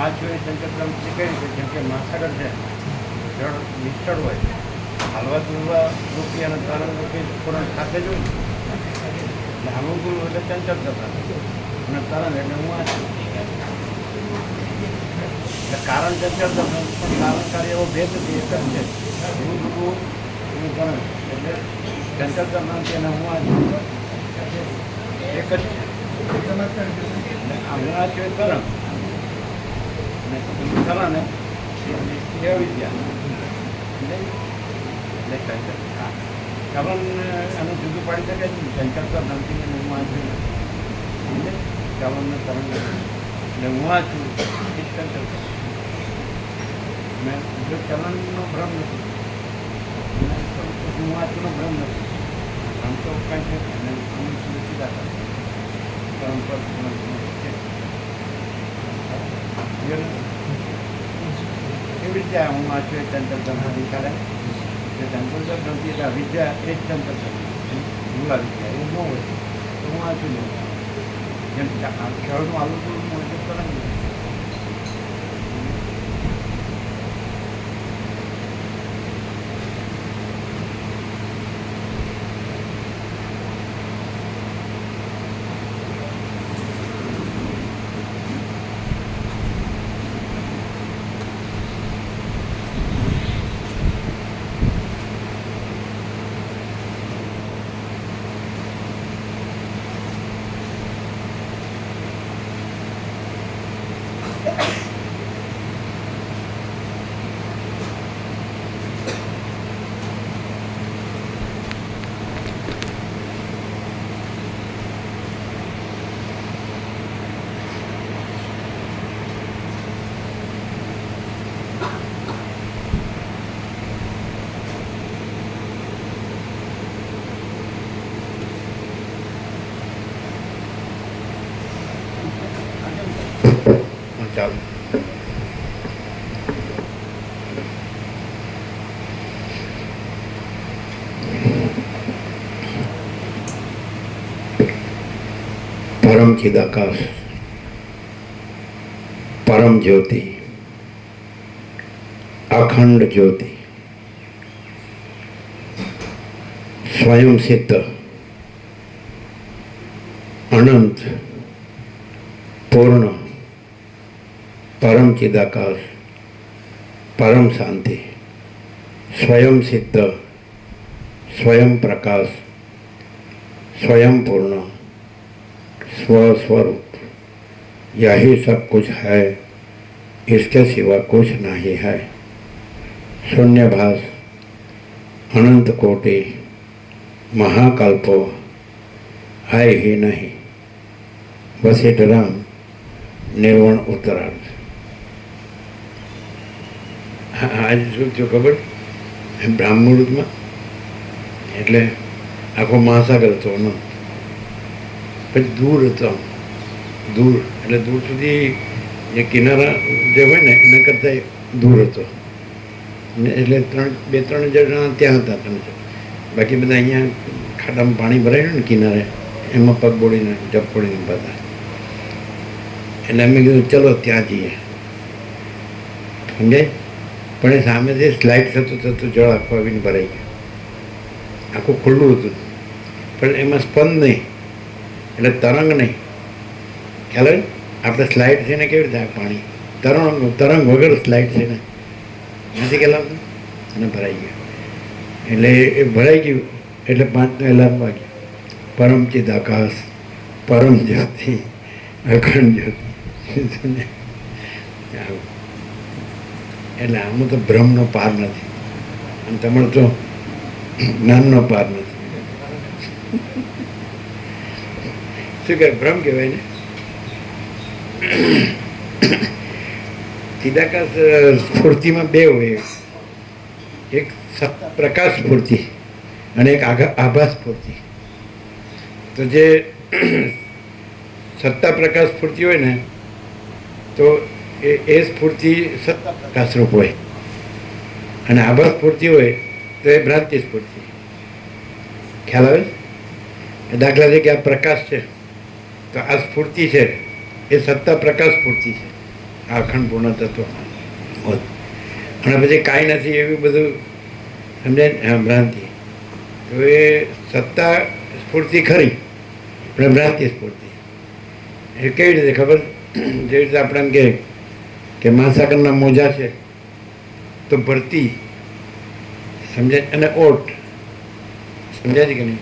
આ છું એ ચંચળતાથી કઈ રીતે, જેમ કે મહાસાગર છે, જળ નિશ્ચળ હોય, હાલવા તુલવા રૂપી અને તરંગ રૂપી પૂરણ સાથે જ હોય. એટલે હાલવું તુલવું એટલે ચંચળતા અને તરંગ એટલે હું આ છું. એટલે કારણ ચંચળતા પણ કારણ કાર્ય એવો ભેદ નથી, એક જ છે. હું રૂપું હું તરંગ એટલે ચંચળતા નથી અને હું આ છું એક જ છે. આ હું આ છું એ તરંગ ખરા ને એ વિદ્યા એટલે કરણ એનું જુદું પાડી શકે છે. ચંચળતા નથી અને હું આ છું કરણ તરંગ એટલે હું આ છું એ ચંચળતા. મેં જો ચલનનો ભ્રમ નથી, હું આ છું નો ભ્રમ નથી. ભ્રમ તો કાંઈ છે અને અમુક સીધા કરમ પર એવી રીતે હું આ છું એ ચંચળતા નથી. કારણ કે ચંચળતા નથી એટલે વિદ્યા એ જ ચંચળતા મૂલા વિદ્યા એવું ન હોય તો હું આ છું નહીં. જેમ ખેડનું આલુ તો તરંગ ચાલો. પરમ ચિદાકાશ, પરમ જ્યોતિ, અખંડ જ્યોતિ, સ્વયં સિદ્ધ, અનંત, પૂર્ણ, परम चिदाकाश, परम शांति, स्वयं सिद्ध, स्वयं प्रकाश, स्वयं पूर्ण, स्वस्वरूप, यही सब कुछ है, इसके सिवा कुछ नहीं है. शून्यभास, अनंत कोटि, महाकल्पो है ही नहीं. वसीठराम, निर्वाण उत्तरार्ध. આજ શું થયું ખબર? બ્રાહ્મણમાં એટલે આખો મહાસાગર હતો ને, પછી દૂર હતો, દૂર એટલે દૂર સુધી જે કિનારા જે હોય ને એના કરતાં દૂર હતો. એટલે બે ત્રણ જણા ત્યાં હતા. બાકી બધા અહીંયા ખાડામાં પાણી ભરાયું ને કિનારે, એમાં પગ બોળીને જપ બોળીને બધા. એટલે અમે કીધું ચલો ત્યાં જઈએ, સમજાય. પણ એ સામેથી સ્લાઇડ થતું થતું જળ આખું આવીને ભરાઈ ગયું. આખું ખુલ્લું હતું પણ એમાં સ્પંદ નહીં, એટલે તરંગ નહીં. ખ્યાલ આવે? આપણે સ્લાઇડ થઈને કેવી રીતે પાણી તરંગ વગર સ્લાઇડ થઈને નથી ખેલાવતું અને ભરાઈ ગયું. એટલે એ ભરાઈ ગયું એટલે 5નો એલાર્મ વાગ્યો. પરમ ચિદાકાશ, પરમ જ્યોતિ, અખંડ જ્યોતિ. એટલે આમાં તો ભ્રમનો પાર નથી અને તમારે તો જ્ઞાનનો પાર નથી. શું કહેવાય? ભ્રમ કહેવાય ને. ચિદાકાશ સ્ફૂર્તિમાં બે હોય, એક પ્રકાશ સ્ફૂર્તિ અને એક આભાસ સ્ફૂર્તિ. તો જે સત્તા પ્રકાશ સ્ફૂર્તિ હોય ને તો એ સ્ફૂર્તિ સત્તા પ્રકાશ રૂપ હોય, અને આભાસ સ્ફૂર્તિ હોય તો એ ભ્રાંતિ સ્ફૂર્તિ. ખ્યાલ આવે? દાખલા તરીકે આ પ્રકાશ છે તો આ સ્ફૂર્તિ છે એ સત્તા પ્રકાશ સ્ફૂર્તિ છે, આ અખંડ પૂર્ણ તત્વ. અને પછી કાંઈ નથી એવું બધું સમજાય. હા, ભ્રાંતિ. તો એ સત્તા સ્ફૂર્તિ ખરી, પણ ભ્રાંતિ સ્ફૂર્તિ એ કેવી રીતે ખબર? જેવી રીતે આપણે એમ કે મહાસાગરના મોજા છે તો ભરતી સમજાય અને ઓટ સમજાય છે કે નહીં?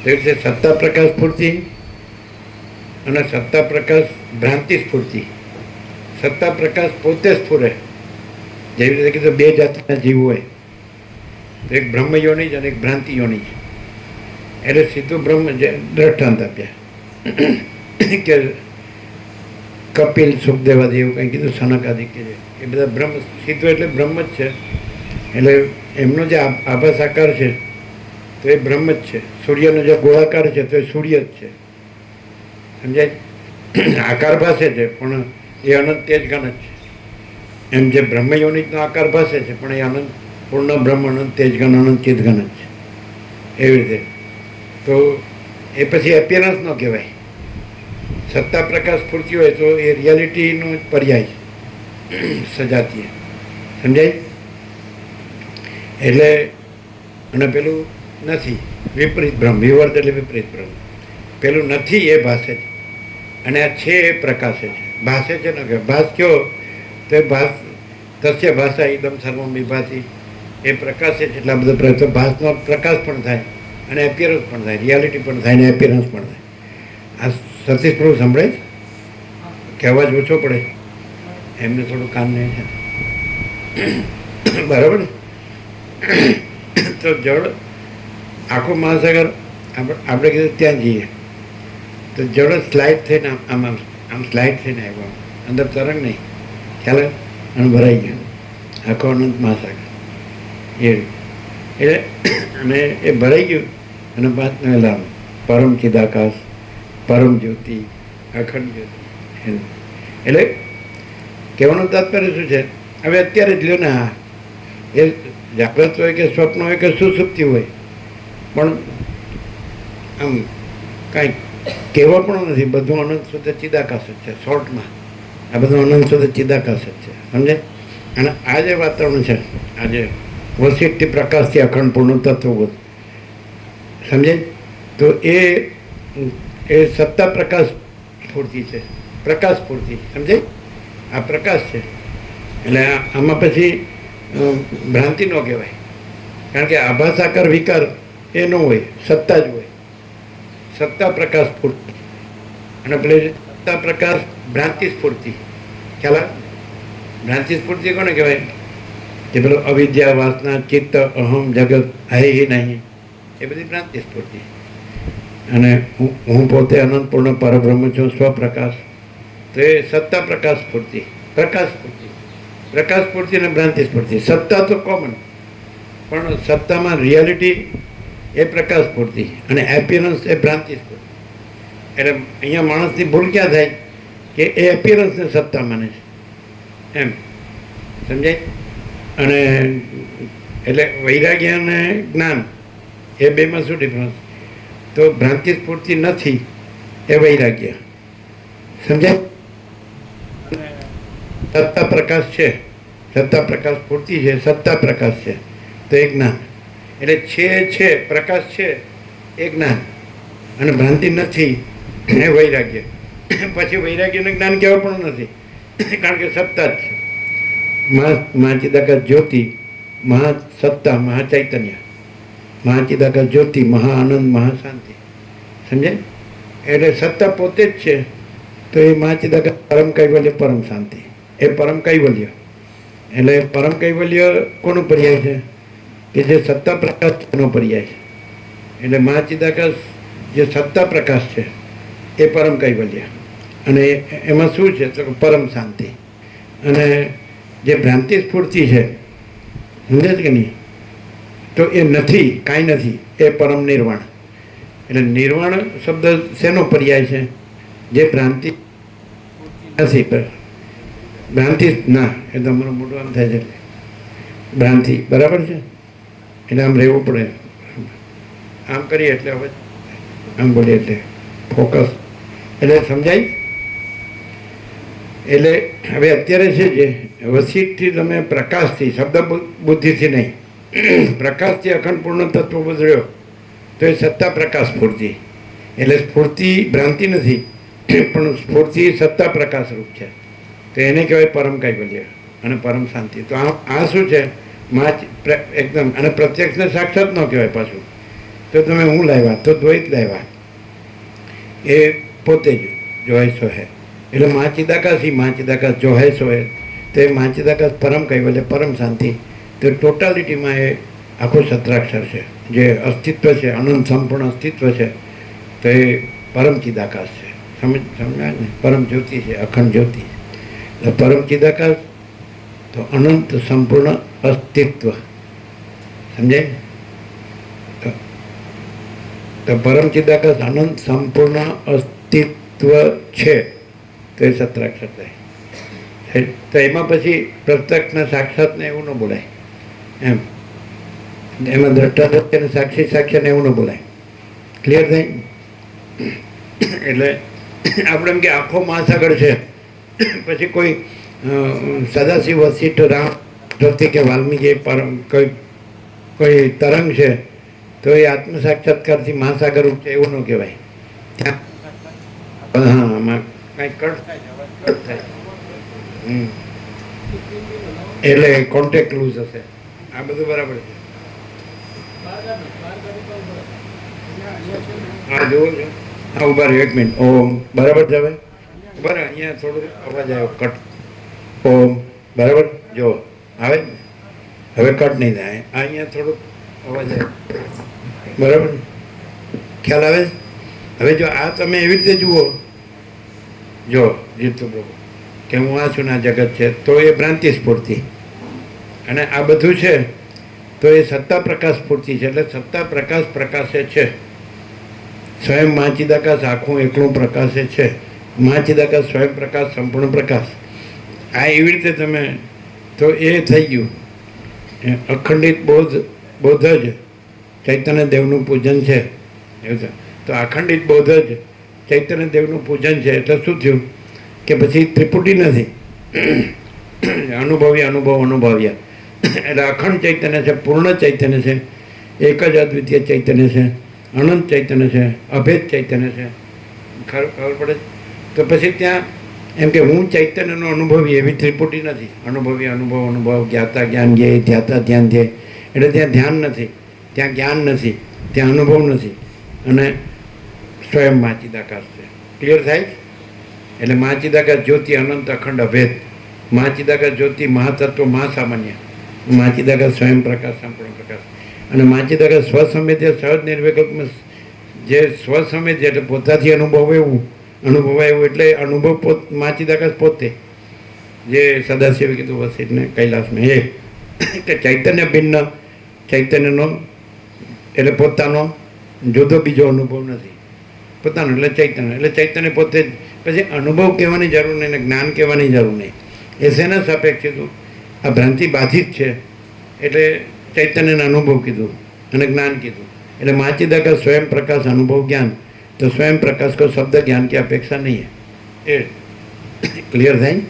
એવી રીતે સત્તા પ્રકાશ સ્ફૂર્તિ અને સત્તા પ્રકાશ ભ્રાંતિ સ્ફૂર્તિ. સત્તા પ્રકાશ પોતે સ્ફુરે. જેવી રીતે કીધું બે જાતના જીવ હોય, એક બ્રહ્મ યોનિ અને એક ભ્રાંતિ યોનિ. એટલે સીધું બ્રહ્મ દ્રષ્ટાંત આપ્યા કે કપિલ સુખદેવાદી એવું કંઈ કીધું, સનકાદિક કે એ બધા બ્રહ્મ સીધું એટલે બ્રહ્મ જ છે. એટલે એમનો જે આભાસ આકાર છે તો એ બ્રહ્મ જ છે. સૂર્યનો જે ગોળાકાર છે તો એ સૂર્ય જ છે. સમજાય? આકાર ભાષે છે પણ એ અનંત તેજ ઘન જ છે. એમ જે બ્રહ્મ યોનિકનો આકાર ભાષે છે પણ એ અનંત પૂર્ણ બ્રહ્મ અનંત તેજ ઘન અનંત ચિત ઘન જ છે. એવી રીતે તો એ પછી એપિયરન્સ ન કહેવાય. સત્તા પ્રકાશ સ્ફૂર્તિ હોય તો એ રિયાલિટીનો જ પર્યાય સજાતીય. સમજાય? એટલે અને પેલું નથી વિપરીત બ્રહ્મ. વિવર્ત એટલે વિપરીત બ્રહ્મ. પેલું નથી એ ભાષે છે અને આ છે એ પ્રકાશે છે. ભાષે છે ને કે ભાસ કયો તો એ ભાસ તસ્ય ભાષા એકદમ સર્વમ વિભાતી. એ પ્રકાશે છે એટલા બધા પ્રયત્નો. ભાસનો પ્રકાશ પણ થાય અને એપિયરન્સ પણ થાય, રિયાલિટી પણ થાય ને એપિયરન્સ પણ થાય. આ સતીશ પ્રભુ સંભળાય કે અવાજ ઓછો પડે? એમને થોડું કાન નહીં છે બરાબર ને? તો જળ આખું મહાસાગર આપણે કીધું ત્યાં જઈએ તો જળ સ્લાઇડ થઈને આમ આમ આમ સ્લાઇડ થઈને આવ્યો. અંદર તરંગ નહીં, ખ્યાલ અને ભરાઈ ગયો આખો અનંત મહાસાગર. એ એટલે અને એ ભરાઈ ગયું અને પાંચ લાવ પરમ ચિદાકાશ, પરમ જ્યોતિ, અખંડ જ્યોતિ. એટલે કહેવાનું તાત્પર્ય શું છે? હવે અત્યારે જ લ્યો ને, હા એ જાગ્રત હોય કે સ્વપ્ન હોય કે સુસુપ્તિ હોય પણ આમ કાંઈ કહેવા પણ નથી. બધું અનંત શુદ્ધ ચિદાકાશ જ છે. શોર્ટમાં આ બધું અનંત શુદ્ધ ચિદાકાશ જ છે. સમજે? અને આ જે વાતાવરણ છે, આજે વસિષ્ઠથી પ્રકાશથી અખંડ પૂર્ણ તત્વ સમજે તો એ સત્તા પ્રકાશ સ્ફૂર્તિ છે. પ્રકાશ સ્ફૂર્તિ સમજે? આ પ્રકાશ છે. એટલે આમાં પછી ભ્રાંતિ ન કહેવાય, કારણ કે આભાસ આકાર વિકાર એ ન હોય, સત્તા જ હોય. સત્તા પ્રકાશ સ્ફૂર્તિ અને પેલી સત્તા પ્રકાશ ભ્રાંતિ સ્ફૂર્તિ. ખ્યાલ આવે? ભ્રાંતિ સ્ફૂર્તિ કોને કહેવાય? કે પેલો અવિદ્યા, વાસના, ચિત્ત, અહમ, જગત હે નહીં, એ બધી ભ્રાંતિ સ્ફૂર્તિ. અને હું પોતે અનંત પૂર્ણ પરબ્રહ્મ છું, સ્વપ્રકાશ. તો એ સત્તા પ્રકાશ સ્ફૂર્તિ, પ્રકાશ સ્ફૂર્તિ. પ્રકાશ સ્ફૂર્તિ અને ભ્રાંતિ સ્ફૂર્તિ. સત્તા તો કોમન, પણ સત્તામાં રિયાલિટી એ પ્રકાશ સ્ફૂર્તિ અને એપિયરન્સ એ ભ્રાંતિ સ્ફૂર્તિ. એટલે અહીંયા માણસની ભૂલ ક્યાં થાય કે એ એપિયરન્સને સત્તા માને છે એમ. સમજાય? અને એટલે વૈરાગ્ય અને જ્ઞાન એ બેમાં શું ડિફરન્સ? તો ભ્રાંતિ સ્ફૂર્તિ નથી એ વૈરાગ્ય. સમજાય? સત્તા પ્રકાશ છે, સત્તા પ્રકાશ સ્ફૂર્તિ છે, સત્તા પ્રકાશ છે તો એ જ્ઞાન. એટલે છે પ્રકાશ છે એ જ્ઞાન અને ભ્રાંતિ નથી એ વૈરાગ્ય. પછી વૈરાગ્યને જ્ઞાન કહેવા પણ નથી, કારણ કે સત્તા જ છે. મહાચિદાકાશ જ્યોતિ, મહાસત્તા, મહાચૈતન્ય, મહાચિદાકાશ જ્યોતિ, મહાઆનંદ, મહાશાંતિ. સમજાય? એટલે સત્તા પોતે જ છે તો એ મહાચિદાકાશ પરમ કૈવલ્ય, પરમ શાંતિ. એ પરમ કૈવલ્ય. એટલે પરમ કૈવલ્ય કોનો પર્યાય છે? કે જે સત્તા પ્રકાશ એનો પર્યાય છે. એટલે મહાચિદાકાશ જે સત્તા પ્રકાશ છે એ પરમ કૈવલ્ય. અને એમાં શું છે તો પરમ શાંતિ. અને જે ભ્રાંતિ સ્ફૂર્તિ છે, સમજે છે કે નહીં? તો એ નથી, કાંઈ નથી, એ પરમ નિર્વાણ. એટલે નિર્વાણ શબ્દ શેનો પર્યાય છે? જે ભ્રાંતિ નથી. ભ્રાંતિ ના, એ તો અમારું મોટું આમ થાય છે ભ્રાંતિ. બરાબર છે? એટલે આમ રહેવું પડે. આમ કરીએ એટલે હવે આમ બોલીએ એટલે ફોકસ. એટલે સમજાય? એટલે હવે અત્યારે છે જે વસીટથી તમે પ્રકાશથી, શબ્દ બુદ્ધિથી નહીં, પ્રકાશથી અખંડ પૂર્ણ તત્વ બદલ્યો તો એ સત્તા પ્રકાશ સ્ફૂર્તિ. એટલે સ્ફૂર્તિ ભ્રાંતિ નથી, પણ સ્ફૂર્તિ સત્તા પ્રકાશ રૂપ છે. તો એને કહેવાય પરમ કૈવલ્ય અને પરમ શાંતિ. તો આ શું છે? એકદમ. અને પ્રત્યક્ષને સાક્ષાત ન કહેવાય પાછું. તો તમે હું લાવ્યા તો દ્વૈત લાવ્યા, એ પોતે જ જોહે સોહે. એટલે માચિદાકાશ જોહે સોહે, તો એ માચિદાકાશ પરમ કૈવલ્ય પરમ શાંતિ. તો ટોટાલિટીમાં એ આખો સત્રાક્ષર છે, જે અસ્તિત્વ છે, અનંત સંપૂર્ણ અસ્તિત્વ છે. તો એ પરમ ચિદાકાશ છે. સમજાય ને? પરમ જ્યોતિ છે, અખંડ જ્યોતિ. પરમ ચિદાકાશ તો અનંત સંપૂર્ણ અસ્તિત્વ. સમજાય? તો પરમ ચિદાકાશ અનંત સંપૂર્ણ અસ્તિત્વ છે, તો એ સત્રાક્ષર થાય. તો એમાં પછી પ્રત્યક્ષને સાક્ષાતને એવું ન બોલાય એમ. એમાં દ્રષ્ટા ને સાક્ષી સાક્ષ્યને એવું ન બોલાય. ક્લિયર થાય? એટલે આપણે એમ કે આખો મહાસાગર છે, પછી કોઈ સદાશિવ વસિષ્ઠ રામ ધરતી કે વાલ્મીકી કોઈ તરંગ છે, તો એ આત્મ સાક્ષાત્કારથી મહાસાગર રૂપ છે એવું ન કહેવાય. હા, આમાં કંઈક કટ થાય એટલે કોન્ટેક્ટ લૂઝ હશે. આ બધું બરાબર છે. હા, જુઓ છો. હા, ઉભા રહ્યો 1 મિનિટ. ઓમ બરાબર છે. હવે બરાબર, અહીંયા થોડું અવાજ આવ્યો કટ. ઓમ બરાબર જો આવે, હવે કટ નહીં થાય. અહીંયા થોડુંક અવાજ આવ્યો બરાબર, ખ્યાલ આવે. હવે જો આ તમે એવી રીતે જુઓ, જો જીતુ પ્રભુ કે હું આ છું ને આ જગત છે, તો એ ભ્રાંતિ સ્ફૂર્તિ. અને આ બધું છે તો એ સત્તા પ્રકાશ સ્ફૂર્તિ છે. એટલે સત્તા પ્રકાશ પ્રકાશે છે. સ્વયં માચિદાકાશ આખું એકલું પ્રકાશે છે. માચિદાકાશ સ્વયં પ્રકાશ સંપૂર્ણ પ્રકાશ. આ એવી રીતે તમે, તો એ થઈ ગયું અખંડિત બોધ જ ચૈતન્ય દેવનું પૂજન છે. એવું છે. તો અખંડિત બોધ જ ચૈતન્ય દેવનું પૂજન છે. એટલે શું થયું કે પછી ત્રિપુટી નથી, અનુભવ્યા. એટલે અખંડ ચૈતન્ય છે, પૂર્ણ ચૈતન્ય છે, એક જ અદ્વિતીય ચૈતન્ય છે, અનંત ચૈતન્ય છે, અભેદ ચૈતન્ય છે. ખબર પડે? તો પછી ત્યાં એમ કે હું ચૈતન્યનો અનુભવી એવી ત્રિપુટી નથી. અનુભવ, જ્ઞાતા જ્ઞાન ધ્યેય, ધ્યાતા ધ્યાન ધ્યેય. એટલે ત્યાં ધ્યાન નથી, ત્યાં જ્ઞાન નથી, ત્યાં અનુભવ નથી, અને સ્વયં માચિદાકાશ છે. ક્લિયર થાય? એટલે માચિદાકાશ જ્યોતિ અનંત અખંડ અભેદ. માચિદાકાશ જ્યોતિ મહાતત્વ મહાસામાન્ય. માચિદાકાશ સ્વયં પ્રકાશ સંપૂર્ણ પ્રકાશ. અને માચિદાકાશ સ્વસંવેદ્ય સહજ નિર્વિકલ્પ, જે સ્વસંવેદ્ય એટલે પોતાથી અનુભવાય એવું. એટલે અનુભવ માચિદાકાશ પોતે, જે સદાશિવે કીધું વસિષ્ઠને કૈલાસમાં, એ કે ચૈતન્ય ભિન્ન ચૈતન્યનો, એટલે પોતાનો જુદો બીજો અનુભવ નથી. પોતાનો એટલે ચૈતન્ય. એટલે ચૈતન્ય પોતે જ. પછી અનુભવ કહેવાની જરૂર નહીં ને જ્ઞાન કહેવાની જરૂર નહીં. એ શેના સાપેક્ષ કીધું? આ ભ્રાંતિ બાધિત છે એટલે ચૈતન્યને અનુભવ કીધું અને જ્ઞાન કીધું. એટલે માચિદાકાશ સ્વયં પ્રકાશ અનુભવ જ્ઞાન. तो स्वयं प्रकाश को शब्द ज्ञान की अपेक्षा नहीं है. क्लियर થાય?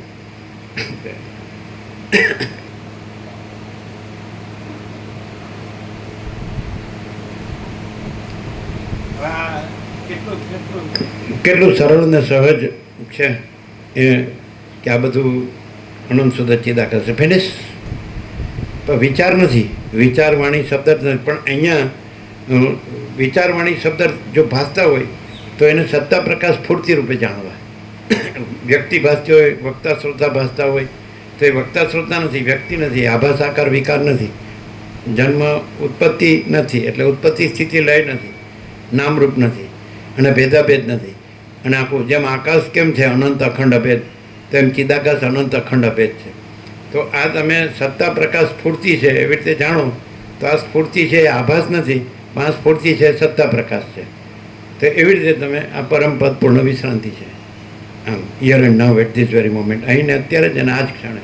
કેટલું સરળ ને સહજ છે એ કે આ બધું અનંત સુધી ચિદાકાશ છે. ફિનિશ. પણ વિચાર નથી, વિચારવાણી શબ્દ નથી. પણ અહીંયા વિચારવાણી શબ્દ જો ભાસતા હોય તો એને સત્તા પ્રકાશ સ્ફૂર્તિ રૂપે જાણવા. વ્યક્તિ ભાસતી હોય, વક્તા શ્રોતા ભાસતા હોય તો એ વક્તા શ્રોતા નથી, વ્યક્તિ નથી, આભાસ આકાર વિકાર નથી, જન્મ ઉત્પત્તિ નથી, એટલે ઉત્પત્તિ સ્થિતિ લય નથી, નામરૂપ નથી અને ભેદાભેદ નથી. અને આખું જેમ આકાશ કેમ છે અનંત અખંડ અભેદ, તેમ ચિદાકાશ અનંત અખંડ અભેદ છે. તો આ તમે સત્તા પ્રકાશ સ્ફૂર્તિ છે એવી રીતે જાણો તો આ સ્ફૂર્તિ છે એ આભાસ નથી, આ સ્ફૂર્તિ છે સત્તા પ્રકાશ છે. તો એવી રીતે તમે આ પરમપદ પૂર્ણ વિશ્રાંતિ છે. આમ here and now at this very moment, અહીંને અત્યારે જ અને આ જ ક્ષણે.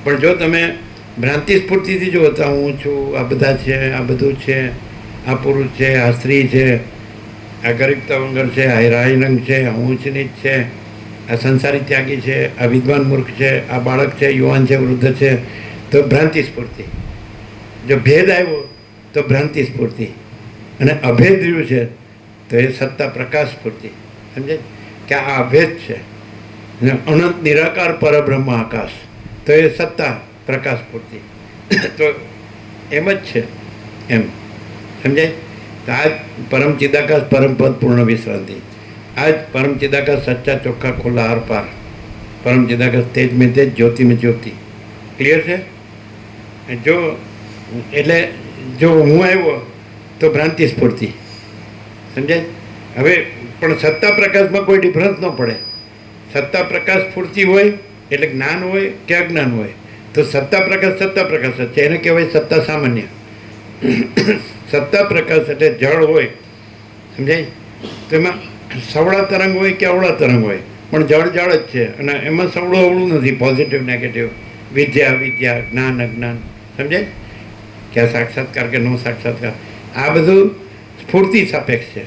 પણ જો તમે ભ્રાંતિ સ્ફૂર્તિથી જુઓ તો હું છું, આ બધા છે, આ બધું છે, આ પુરુષ છે, આ સ્ત્રી છે, આ ગરીબ તવંગર છે, આ રાયરંગ છે, હું ઊંચ નીચ છે, આ સંસારી ત્યાગી છે, આ વિદ્વાન મૂર્ખ છે, આ બાળક છે, યુવાન છે, વૃદ્ધ છે, તો ભ્રાંતિ સ્ફૂર્તિ. જો ભેદ આવ્યો તો ભ્રાંતિ સ્ફૂર્તિ, અને અભેદ રહ્યું છે તો એ સત્તા પ્રકાશ સ્ફૂર્તિ. સમજાય કે આ અભેદ છે, અનંત નિરાકાર પરબ્રહ્મ આકાશ, તો એ સત્તા પ્રકાશ સ્ફૂર્તિ. તો એમ જ છે એમ. સમજાય? તો આ પરમ ચિદાકાશ પરમ પદ પૂર્ણ વિશ્રાંતિ, આ જ પરમ ચિદાકાશ સચ્ચા ચોખ્ખા ખુલ્લા આર પાર, પરમ ચિદાકાશ તેજ મેં તેજ, જ્યોતિ મેં જ્યોતિ. ક્લિયર છે? જો એટલે જો હું આવ્યો તો ભ્રાંતિ સ્ફૂર્તિ. સમજાય? હવે પણ સત્તા પ્રકાશમાં કોઈ ડિફરન્સ ન પડે. સત્તા પ્રકાશ સ્ફૂર્તિ હોય એટલે જ્ઞાન હોય કે અજ્ઞાન હોય, તો સત્તા પ્રકાશ જ છે. એને કહેવાય સત્તા સામાન્ય. સત્તા પ્રકાશ એટલે જળ હોય. સમજાય? તો એમાં સવળા તરંગ હોય કે અવળા તરંગ હોય, પણ જળ જળ જ છે, અને એમાં સવળું અવળું નથી, પોઝિટિવ નેગેટિવ, વિદ્યા વિદ્યા, જ્ઞાન અજ્ઞાન. સમજાય? કે સાક્ષાત્કાર કે નો સાક્ષાત્કાર, આ બધું સ્ફૂર્તિ સાપેક્ષ છે.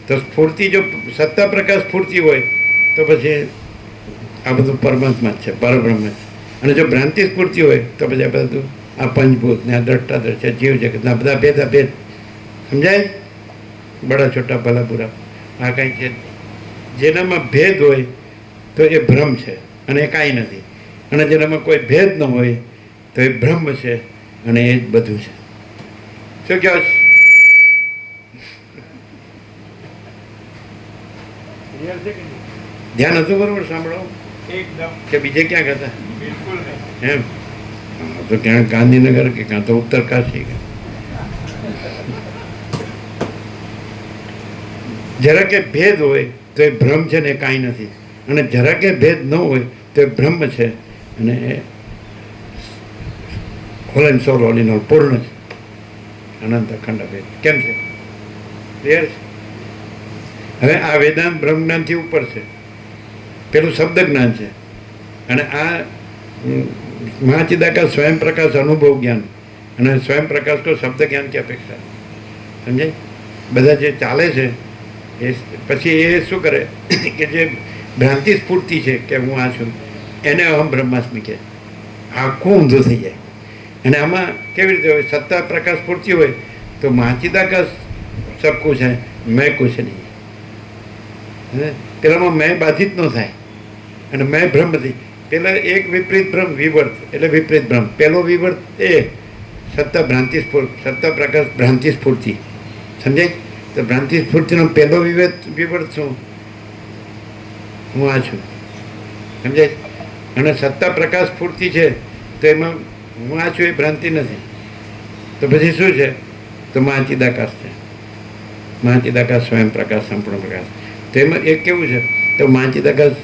તો સ્ફૂર્તિ જો સત્તા પ્રકાશ સ્ફૂર્તિ હોય તો પછી આ બધું પરમાત્મા જ છે, પરબ્રહ્મ છે. અને જો ભ્રાંતિ સ્ફૂર્તિ હોય તો પછી આ બધું આ પંચભૂત ને આ દ્રષ્ટા દ્રશ્ય જીવ જગતના બધા ભેદ અભેદ. સમજાય? બડા છોટા ભલા બુરા, આ કાંઈ છે. જેનામાં ભેદ હોય તો એ ભ્રમ છે અને એ કાંઈ નથી, અને જેનામાં કોઈ ભેદ ન હોય તો એ બ્રહ્મ છે અને એ જ બધું છે. શું કહો છો? ધ્યાન હતું બરોબર? સાંભળો કે બીજે ક્યાંક હતા? એમ તો ક્યાંક ગાંધીનગર કે કાં તો ઉત્તર કાશી. જરા કે ભેદ હોય તો એ ભ્રમ છે ને એ કાંઈ નથી, અને જરા કે ભેદ ન હોય તો એ બ્રહ્મ છે, અને એ whole and sole all in all પૂર્ણ છે, અનંત અખંડ ભેદ. કેમ છે? ક્લિયર છે? હવે આ વેદાંત બ્રહ્મ જ્ઞાનથી ઉપર છે, પેલું શબ્દ જ્ઞાન છે, અને આ મહાચિદાકાશ સ્વયં પ્રકાશ અનુભવ જ્ઞાન, અને સ્વયં પ્રકાશ કો શબ્દ જ્ઞાન की અપેક્ષા. સમજાય? બધા જે ચાલે છે એ પછી એ શું કરે કે જે ભ્રાંતિ સ્ફૂર્તિ છે કે હું આ છું, એને અહમ બ્રહ્માસ્મિ કહે. આખું ઊંધું થઈ જાય. અને આમાં કેવી રીતે હોય? સત્તા પ્રકાશ સ્ફૂર્તિ હોય તો મહાચિદાકાશ સબ કુછ है, मैं कुछ नहीं. પેલામાં મેં બાધિત ન થાય, અને મેં ભ્રમ નથી. પેલા એક વિપરીત ભ્રમ, વિવર્ત એટલે વિપરીત ભ્રમ. પેલો વિવર્ત એ સત્તા ભ્રાંતિ સત્તા પ્રકાશ ભ્રાંતિ સ્ફૂર્તિ. સમજાય? તો ભ્રાંતિ સ્ફૂર્તિનો પહેલો વિવર્ત શું? હું આ છું. સમજાય? અને સત્તા પ્રકાશ સ્ફૂર્તિ છે તો એમાં હું આ છું એ ભ્રાંતિ નથી. તો પછી શું છે? તો મહાચિદાકાશ છે. મહાચિદાકાશ સ્વયં પ્રકાશ સંપૂર્ણ પ્રકાશ. તો એમાં એક કેવું છે? તો મહાચિદાકાશ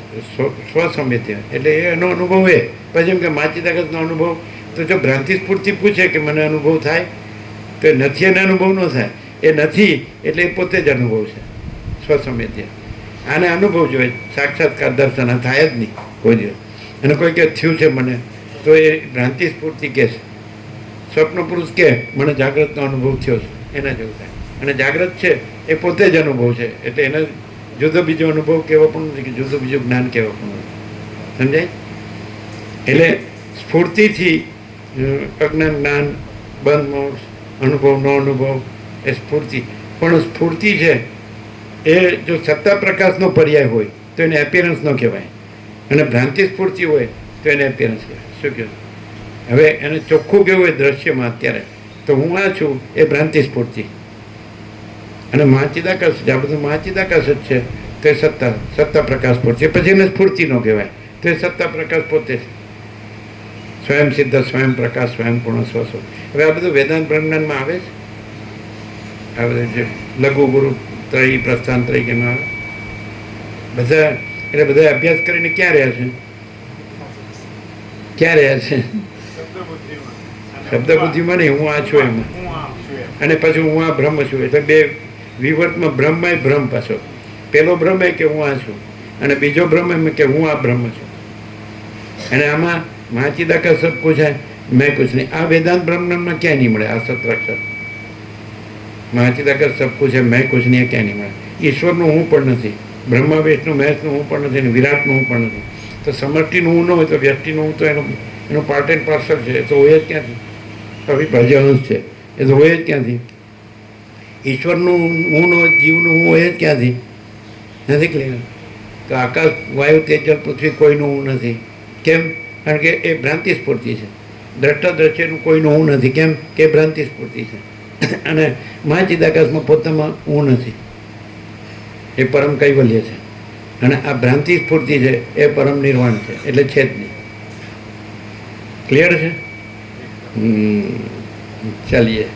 સ્વસંવેદ્ય એટલે એનો અનુભવ એ. પછી એમ કે મહાચિદાકાશનો અનુભવ, તો જો ભ્રાંતિ સ્ફૂર્તિ પૂછે કે મને અનુભવ થાય, તો એ નથી એને અનુભવ ન થાય. એ નથી એટલે એ પોતે જ અનુભવ છે, સ્વસંવેદ્ય. આને અનુભવ જોઈએ, સાક્ષાત્કાર દર્શન થાય જ નહીં કોઈ દિવસ. અને કોઈ કે થયું છે મને, તો એ ભ્રાંતિ સ્ફૂર્તિ કહે છે. સ્વપ્ન પુરુષ કે મને જાગ્રતનો અનુભવ થયો છે, એના જેવું થાય. અને જાગ્રત છે એ પોતે જ અનુભવ છે, એટલે એને જુદો બીજો અનુભવ કહેવો પણ નથી, કે જુદું બીજું જ્ઞાન કહેવો પણ નથી. સમજાય? એટલે સ્ફૂર્તિથી અજ્ઞાન જ્ઞાન, બંધ મોક્ષ, અનુભવ નો અનુભવ, એ સ્ફૂર્તિ. પણ સ્ફૂર્તિ છે એ જો સત્તા પ્રકાશનો પર્યાય હોય તો એને એપિયરન્સ ન કહેવાય, અને ભ્રાંતિ સ્ફૂર્તિ હોય તો એને એપિયરન્સ કહેવાય. શું કહેવાય? હવે એને ચોખ્ખું કેવું હોય દ્રશ્યમાં અત્યારે, તો હું આ છું એ ભ્રાંતિ સ્ફૂર્તિ, અને મહાચિદાકાશ આ બધું મહાચિદાકાશ જ છે, તો એ સત્તા પ્રકાશ સ્ફૂર્તિ. પછી એને સ્ફૂર્તિ ન કહેવાય, તો એ સત્તા પ્રકાશ પોતે છે. સ્વયં સિદ્ધ, સ્વયં પ્રકાશ, સ્વયં પૂર્ણ, સ્વસ્વ. હવે આ બધું વેદાંત બ્રહ્મજ્ઞાનમાં આવે છે. આ બધું જે લઘુ ગુરુ ત્રયી પ્રસ્થાન ત્રયી કેમાં આવે બધા, એટલે બધા અભ્યાસ કરીને ક્યાં રહ્યા છે? ક્યાં રહ્યા છે? શબ્દ બુદ્ધિમાં નહીં, હું આ છું એમાં. અને પછી હું આ બ્રહ્મ છું. એટલે બે વિવર્તમાં બ્રહ્મ એ ભ્રમ પાછો. પેલો ભ્રમ એ કે હું આ છું, અને બીજો ભ્રમ એમ કે હું આ બ્રહ્મ છું. અને આમાં મહાચિદાકાશ સબ કુછ है, मैं कुछ नहीं. આ વેદાંત બ્રહ્મમાં ક્યાંય નહીં મળે. આ સત્રાક્ષર મહાચિદાકાશ સબ કુછ है, मैं कुछ नहीं, ક્યાંય નહીં મળે. ઈશ્વરનું હું પણ નથી. બ્રહ્મા વિષ્ણુ મહેશનું હું પણ નથી ને વિરાટનું હું પણ નથી. તો સમષ્ટિનું હું ન હોય તો વ્યક્તિનું હું તો એનો પાર્ટ એન્ડ પાર્સલ છે. એ તો હોય જ ક્યાંથી? અવિભાજ્ય અંશ છે, એ તો હોય જ ક્યાંથી? ઈશ્વરનું હું ન હોય, જીવનું હું હોય જ ક્યાંથી? નથી ક્લિયર? તો આકાશ, વાયુ, તેજ, પૃથ્વી કોઈનું હું નથી. કેમ? કારણ કે એ ભ્રાંતિ સ્ફૂર્તિ છે. દ્રષ્ટા દ્રશ્યનું કોઈનું હું નથી. કેમ કે ભ્રાંતિ સ્ફૂર્તિ છે. અને મહાચિદાકાશમાં પોતામાં હું નથી. એ પરમ કૈવલ્ય છે. અને આ ભ્રાંતિ સ્ફૂર્તિ છે એ પરમ નિર્વાણ છે. એટલે છે જ નહીં. ક્લિયર છે? ચાલીએ.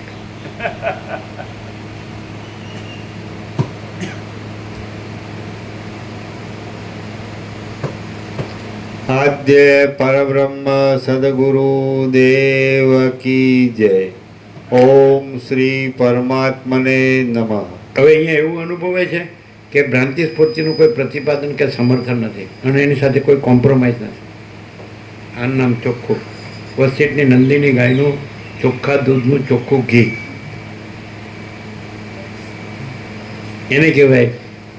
આદ્ય પરબ્રહ્મ સદગુરુ દેવ કી જય. ઓમ શ્રી પરમાત્મને નમઃ. હવે અહીંયા એવું અનુભવે છે કે ભ્રાંતિ સ્ફૂર્તિનું કોઈ પ્રતિપાદન કે સમર્થન નથી અને એની સાથે કોઈ કોમ્પ્રોમાઇઝ નથી. આ નામ ચોખ્ખું વસિઠની નંદીની ગાયનું ચોખ્ખા દૂધનું ચોખ્ખું ઘી. એને કહેવાય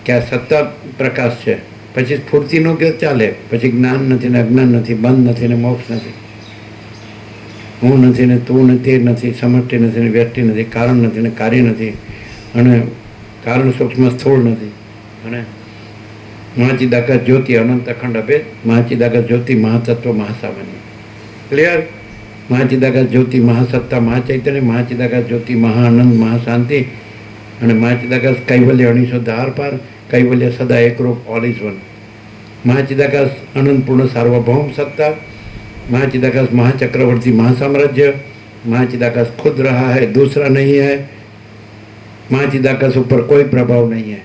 કે આ સત્તા પ્રકાશ છે. પછી સ્ફૂર્તિનો કે ચાલે, પછી જ્ઞાન નથી ને અજ્ઞાન નથી, બંધ નથી ને મોક્ષ નથી, હું નથી ને તું નથી, નથી સમષ્ટિ નથી ને વ્યક્તિ નથી, કારણ નથી ને કાર્ય નથી, અને કારણ સૂક્ષ્મ સ્થૂળ નથી, અને મહાચિદાકાશ જ્યોતિ અનંત અખંડ અભેદ, મહાચિદાકાશ જ્યોતિ મહાતત્વ મહાસામાન્ય. ક્લિયર? મહાચિદાકાશ જ્યોતિ મહાસત્તા મહાચૈતન્ય, મહાચિદાકાશ જ્યોતિ મહાઆનંદ મહાશાંતિ, અને મહાચિદાકાશ કૈવલ્ય અનિશોધ આર પાર, કૈવલ્ય સદા એકરૂપ, ઓલ ઇઝ વન. મહાચિદાકાશ અનંતપૂર્ણ સાર્વભૌમ સત્તા, महाचिदाकाश महाचक्रवर्ती महासाम्राज्य, महाचिदाकाश खुद रहा है, दूसरा नहीं है, महाचिदाकाश ऊपर कोई प्रभाव नहीं है,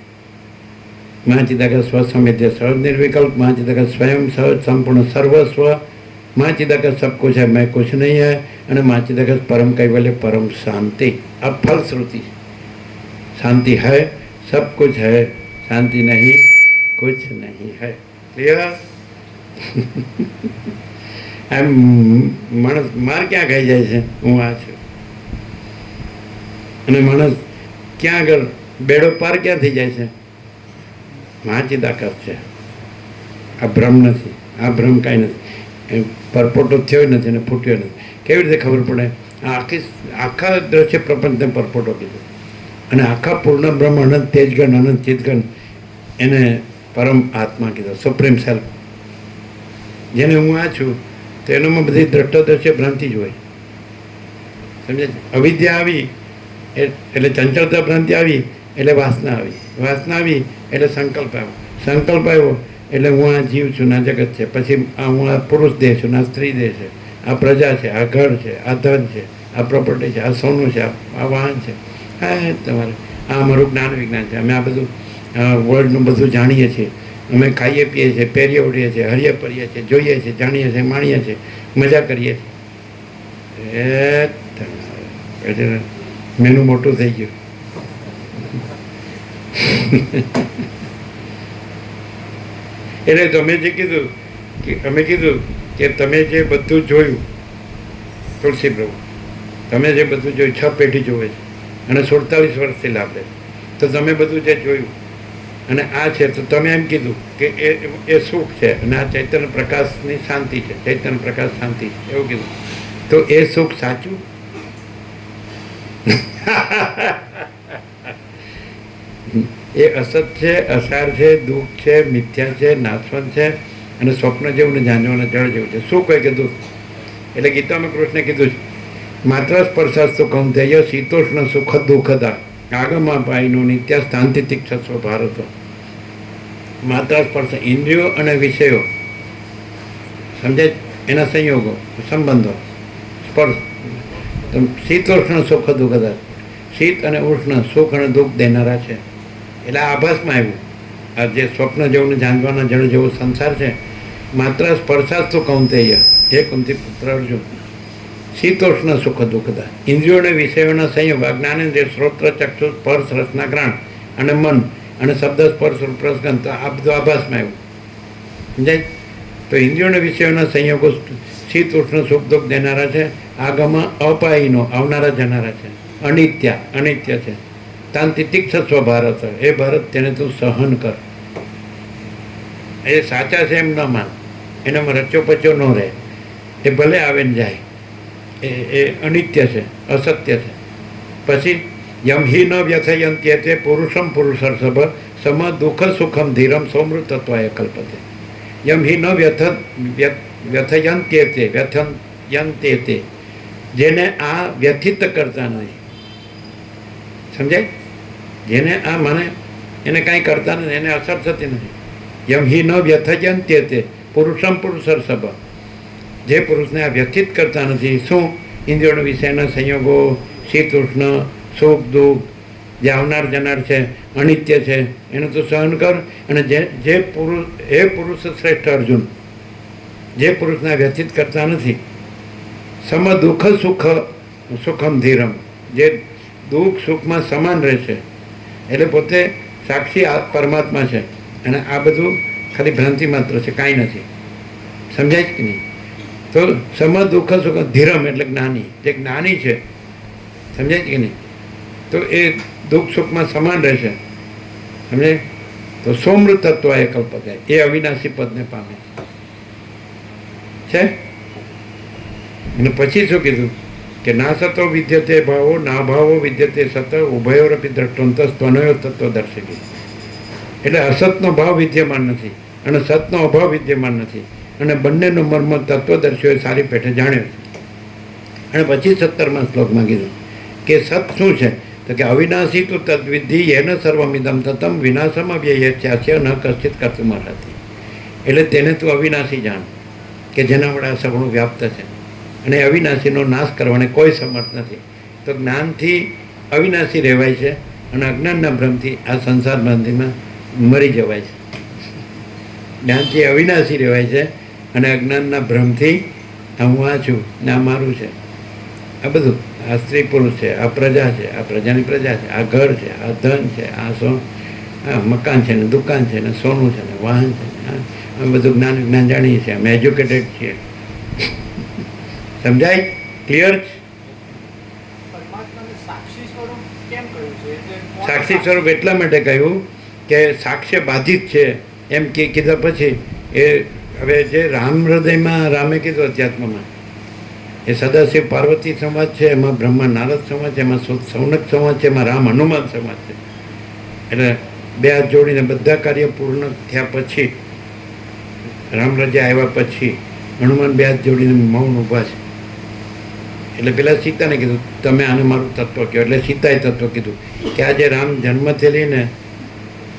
महाचिदाकाश स्व समित सहज निर्विकल्प, महाचिदाकाश स्वयं सहज संपूर्ण सर्वस्व, महाचिदाकाश सब कुछ है, मैं कुछ नहीं है, અને महाचिदाकाश परम कैवल्य परम शांति. अब फलश्रुति शांति है, सब कुछ है, शांति नहीं, कुछ नहीं है. क्लियर? એમ માણસ માર ક્યાં ખાઈ જાય છે? હું આ છું. અને માણસ ક્યાં આગળ બેડો પાર ક્યાં થઈ જાય છે? મહાચિદાકાશ છે. આ ભ્રમ નથી. આ ભ્રમ કાંઈ નથી. પરપોટો થયો નથી અને ફૂટ્યો નથી. કેવી રીતે ખબર પડે? આખા દ્રશ્ય પ્રપંચને પરપોટો કીધો, અને આખા પૂર્ણ બ્રહ્મ અનંત તેજગણ અનંત ચિતગણ એને પરમ આત્મા કીધો, સુપ્રીમ સેલ્ફ. જેને હું આ છું તો એનામાં બધી દ્રષ્ટદ્રશ્ય ભ્રાંતિ જ હોય. સમજે? અવિદ્યા આવી એટલે ચંચળતા ભ્રાંતિ આવી એટલે વાસના આવી, વાસના આવી એટલે સંકલ્પ આવ્યો, સંકલ્પ આવ્યો એટલે હું આ જીવ છું, ના જગત છે, પછી હું આ પુરુષ દેહ છું, ના સ્ત્રી દેહ છે, આ પ્રજા છે, આ ઘર છે, આ ધન છે, આ પ્રોપર્ટી છે, આ સોનું છે, આ વાહન છે, હા તમારે આ અમારું જ્ઞાન વિજ્ઞાન છે. અમે આ બધું વર્લ્ડનું બધું જાણીએ છીએ, અમે ખાઈએ પીએ છીએ, પહેરીએ ઉડીએ છીએ, હરીએ પરીએ છીએ, જોઈએ છીએ, જાણીએ છીએ, માણીએ છીએ, મજા કરીએ છીએ. એ મેનું મોટું થઈ ગયું. એટલે તમે જે કીધું કે અમે કીધું કે તમે જે બધું જોયું, તુલસી પ્રભુ તમે જે બધું જોયું, 6 પેઢી જોવે છે અને 47 વર્ષથી લાભ લે, તો તમે બધું જે જોયું અને આ છે, તો તમે એમ કીધું કે એ સુખ છે અને આ ચૈતન્ય પ્રકાશની શાંતિ છે, ચૈતન્ય પ્રકાશ શાંતિ છે, એવું કીધું. તો એ સુખ સાચું? એ અસત છે, અસાર છે, દુઃખ છે, મિથ્યા છે, નાશવંત છે, અને સ્વપ્ન જેવું ને ઝાંઝવાના જળ જેવું છે. શું કહે કે દુઃખ? એટલે ગીતામાં કૃષ્ણે કીધું છે, માત્ર સ્પર્શાસ્તુ કૌંતેય શીતોષ્ણ સુખ દુઃખદા આગમાં પાઈનો નિત્ય સ્થાનથી તિક્ષસ્વ ભારતો. માત્ર સ્પર્શ, ઇન્દ્રિયો અને વિષયો, સમજાય? એના સંયોગો, સંબંધો, સ્પર્શ, શીતોષ્ણ સુખ દુઃખદા. શીત અને ઉષ્ણ, સુખ અને દુઃખ દેનારા છે. એટલે આભાસમાં આવ્યું આ જે સ્વપ્ન જેવું ને જાણવાના જળ જેવો સંસાર છે. માત્ર સ્પર્શાસ્તુ કૌંતેય, હે કુંતી પુત્ર અર્જુન, શીતોષ્ણ સુખ દુઃખદા. ઇન્દ્રિયો અને વિષયોના સંયોગ, જ્ઞાનેન્દ્રિય, શ્રોત્ર, ચક્ષુ, સ્પર્શ, રસના ગ્રહણ અને મન અને શબ્દ સ્પર્શ રસગંધ, આ બધું આભાસમાં આવ્યું. સમજાય? તો ઇન્દ્રિયો અને વિષયોના સંયોગો શીત ઉષ્ણ સુખ દુઃખ દેનારા છે, આગમાં અપાયીનો આવનારા જનારા છે, અનિત્ય અનિત્ય છે. તાંતિ તિક્ષસ્વ ભારત, એ ભારત તેને તું સહન કર. એ સાચા છે એમ ન માન, એનામાં રચ્યો પચ્યો ન રહે, એ ભલે આવે ને જાય, એ અનિત્ય છે, અસત્ય છે. પછી યમ હિ ન વ્યથયંત્ય તે પુરુષમ પુરુષર્ષભ સમ દુઃખ સુખમ ધીરમ સૌમૃતત્વાય કલ્પતે. યમ હિ ન વ્યથયંત્ય તે વ્યથયંત્ય તે, જેને આ વ્યથિત કરતા નથી, સમજાય? જેને આ મને એને કાંઈ કરતા નથી, એને અસર થતી નથી. યમ હિ ન વ્યથયંત્ય તે પુરુષમ પુરુષર્ષભ, જે પુરુષને આ વ્યથિત કરતા નથી. શું? ઇન્દ્રિયો વિષયના સંયોગો, શીત ઉષ્ણ, સુખ દુઃખ, જે આવનાર જનાર છે, અનિત્ય છે, એને તો સહન કર. અને જે પુરુષ, હે પુરુષ શ્રેષ્ઠ અર્જુન, જે પુરુષને વ્યથિત કરતા નથી, સમ દુઃખ સુખમ ધીરમ, જે દુઃખ સુખમાં સમાન રહેશે, એટલે પોતે સાક્ષી પરમાત્મા છે. અને આ બધું ખાલી ભ્રાંતિ માત્ર છે, કાંઈ નથી. સમજાય કે નહીં? તો સમ દુઃખ સુખ ધીરમ એટલે જ્ઞાની, જે જ્ઞાની છે, સમજાય કે નહીં? તો એ દુઃખ સુખમાં સમાન રહેશે, સમજાય? તો સૌમૃતત્વ એ કલ્પતે, એ અવિનાશી પદને પામે છે. અને પછી શું કીધું કે ના સતો વિદ્યતે ભાવો ના ભાવો વિદ્યતે સત ઉભયોરપી દ્રષ્ટોંત સ્વનયો તત્વ દર્શકી. એટલે અસતનો ભાવ વિદ્યમાન નથી અને સતનો અભાવ વિદ્યમાન નથી, અને બંનેનો મર્મ તત્વદર્શીઓએ સારી પેઠે જાણ્યો છે. અને પછી 17મા શ્લોકમાં કીધું કે સત શું છે? તો કે અવિનાશી તું તદ્વિધિ યેન સર્વમિદમ તતમ વિનાશમ અવ્યયસ્યાસ્ય ન કશ્ચિત કર્તુમ અર્હતિ. એટલે તેને તું અવિનાશી જાણ, કે જેના વડે આ સગુણ વ્યાપ્ત છે, અને અવિનાશીનો નાશ કરવાને કોઈ સમર્થ નથી. તો જ્ઞાનથી અવિનાશી રહેવાય છે, અને અજ્ઞાનના ભ્રમથી આ સંસાર ભ્રાંતિમાં મરી જવાય છે. જ્ઞાનથી અવિનાશી રહેવાય છે, અને અજ્ઞાનના ભ્રમથી આ હું આ છું ને આ મારું છે, આ બધું, આ સ્ત્રી પુરુષ છે, આ પ્રજા છે, આ પ્રજાની પ્રજા છે, આ ઘર છે, આ ધન છે, આ મકાન છે ને દુકાન છે ને સોનું છે ને વાહન છે ને આ બધું જ્ઞાન જાણીએ છીએ, અમે એજ્યુકેટેડ છીએ. સમજાય? ક્લિયર? સાક્ષી સ્વરૂપ એટલા માટે કહ્યું કે સાક્ષ્ય બાધિત છે એમ કીધા પછી એ હવે જે રામ હૃદયમાં રામે કીધું અધ્યાત્મમાં, એ સદાશિવ પાર્વતી સંવાદ છે, એમાં બ્રહ્મા નારદ સંવાદ છે, એમાં સૌનક સંવાદ છે, એમાં રામ હનુમાન સંવાદ છે. એટલે બે હાથ જોડીને બધા કાર્ય પૂર્ણ થયા પછી, રામ રજા આવ્યા પછી હનુમાન બે હાથ જોડીને મૌન ઊભા છે. એટલે પેલા સીતાને કીધું તમે આને મારું તત્વ કહો. એટલે સીતાએ તત્વ કીધું કે આ જે રામ જન્મથી લઈને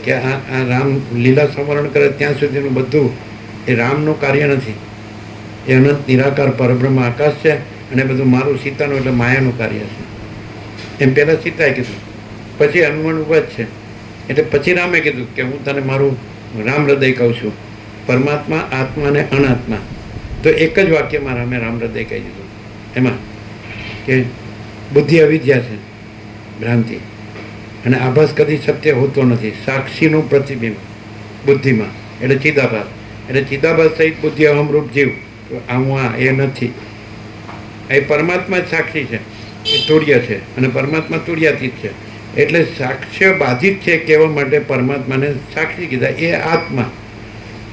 કે આ રામ લીલા સંવરણ કરે ત્યાં સુધીનું બધું એ રામનું કાર્ય નથી, એ અનંત નિરાકાર પરબ્રહ્મ આકાશ છે, અને બધું મારું સીતાનું એટલે માયાનું કાર્ય છે. એમ પહેલાં સીતાએ કીધું, પછી હનુમાન ઊભા જ છે. એટલે પછી રામે કીધું કે હું તને મારું રામ હૃદય કહું છું, પરમાત્મા આત્મા અને અનાત્મા. તો એક જ વાક્યમાં રામે રામ હૃદય કહી દીધું. એમાં કે બુદ્ધિ અવિદ્યા છે, ભ્રાંતિ, અને આભાસ કદી સત્ય હોતો નથી. સાક્ષીનું પ્રતિબિંબ બુદ્ધિમાં એટલે ચિદાભાસ, એટલે ચિદાભાસ સહિત બુદ્ધિ અહમરૂપ જીવ, હું આ એ નથી. એ પરમાત્મા જ સાક્ષી છે, એ તુર્ય છે, અને પરમાત્મા તુર્યાતીત છે. એટલે સાક્ષ્ય બાધિત છે કહેવા માટે પરમાત્માને સાક્ષી કીધા, એ આત્મા,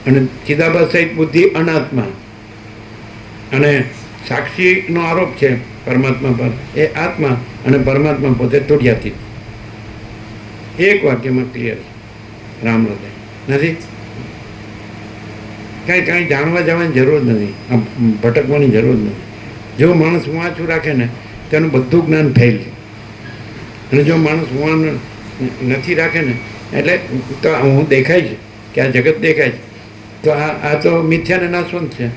અને ચિદાભાસ સહિત બુદ્ધિ અનાત્મા. અને સાક્ષીનો આરોપ છે પરમાત્મા પર, એ આત્મા, અને પરમાત્મા પોતે તુર્યાતીત. એક વાક્યમાં ક્લિયર છે રામ હૃદય. નથી કાંઈ જાણવા જવાની જરૂર નથી, ભટકવાની જરૂર નથી. જો માણસ વાંચું રાખે ને તેનું બધું જ્ઞાન ફેલ છે, અને જો માણસ હું નથી રાખે ને એટલે તો હું દેખાય છે કે આ જગત દેખાય છે, તો આ તો મિથ્યાને નાશવંત છે,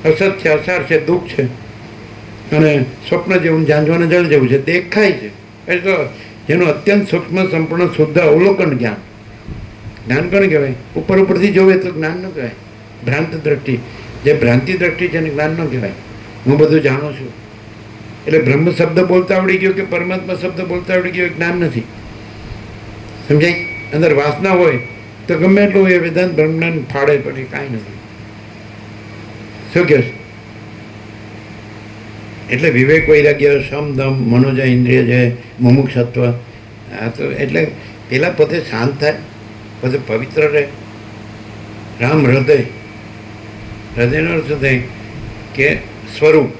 અસત છે, અસાર છે, દુઃખ છે, અને સ્વપ્ન જેવું ઝાંઝવાને જળ જેવું છે, દેખાય છે. એટલે તો જેનું અત્યંત સૂક્ષ્મ સંપૂર્ણ શુદ્ધ અવલોકન જ્ઞાન, જ્ઞાન કોને કહેવાય? ઉપર ઉપરથી જોવે તો જ્ઞાન ન કહેવાય. ભ્રાંત દ્રષ્ટિ, જે ભ્રાંતિ દ્રષ્ટિ છે એને જ્ઞાન ન કહેવાય. હું બધું જાણું છું એટલે બ્રહ્મ શબ્દ બોલતા આવડી ગયો કે પરમાત્મા શબ્દ બોલતા આવડી ગયો, જ્ઞાન નથી. સમજાય? અંદર વાસના હોય તો ગમે એટલું એ વેદાંત બ્રહ્મજ્ઞાન ફાળે પછી કાંઈ નથી. શું કહે? એટલે વિવેક વૈરાગ્ય સમ દમ મનોજય ઇન્દ્રિય છે મુમુક્ષત્વ, આ તો એટલે પેલા પોતે શાંત થાય, પોતે પવિત્ર રહે, રામ હૃદય, હૃદયનો અર્થ થાય કે સ્વરૂપ.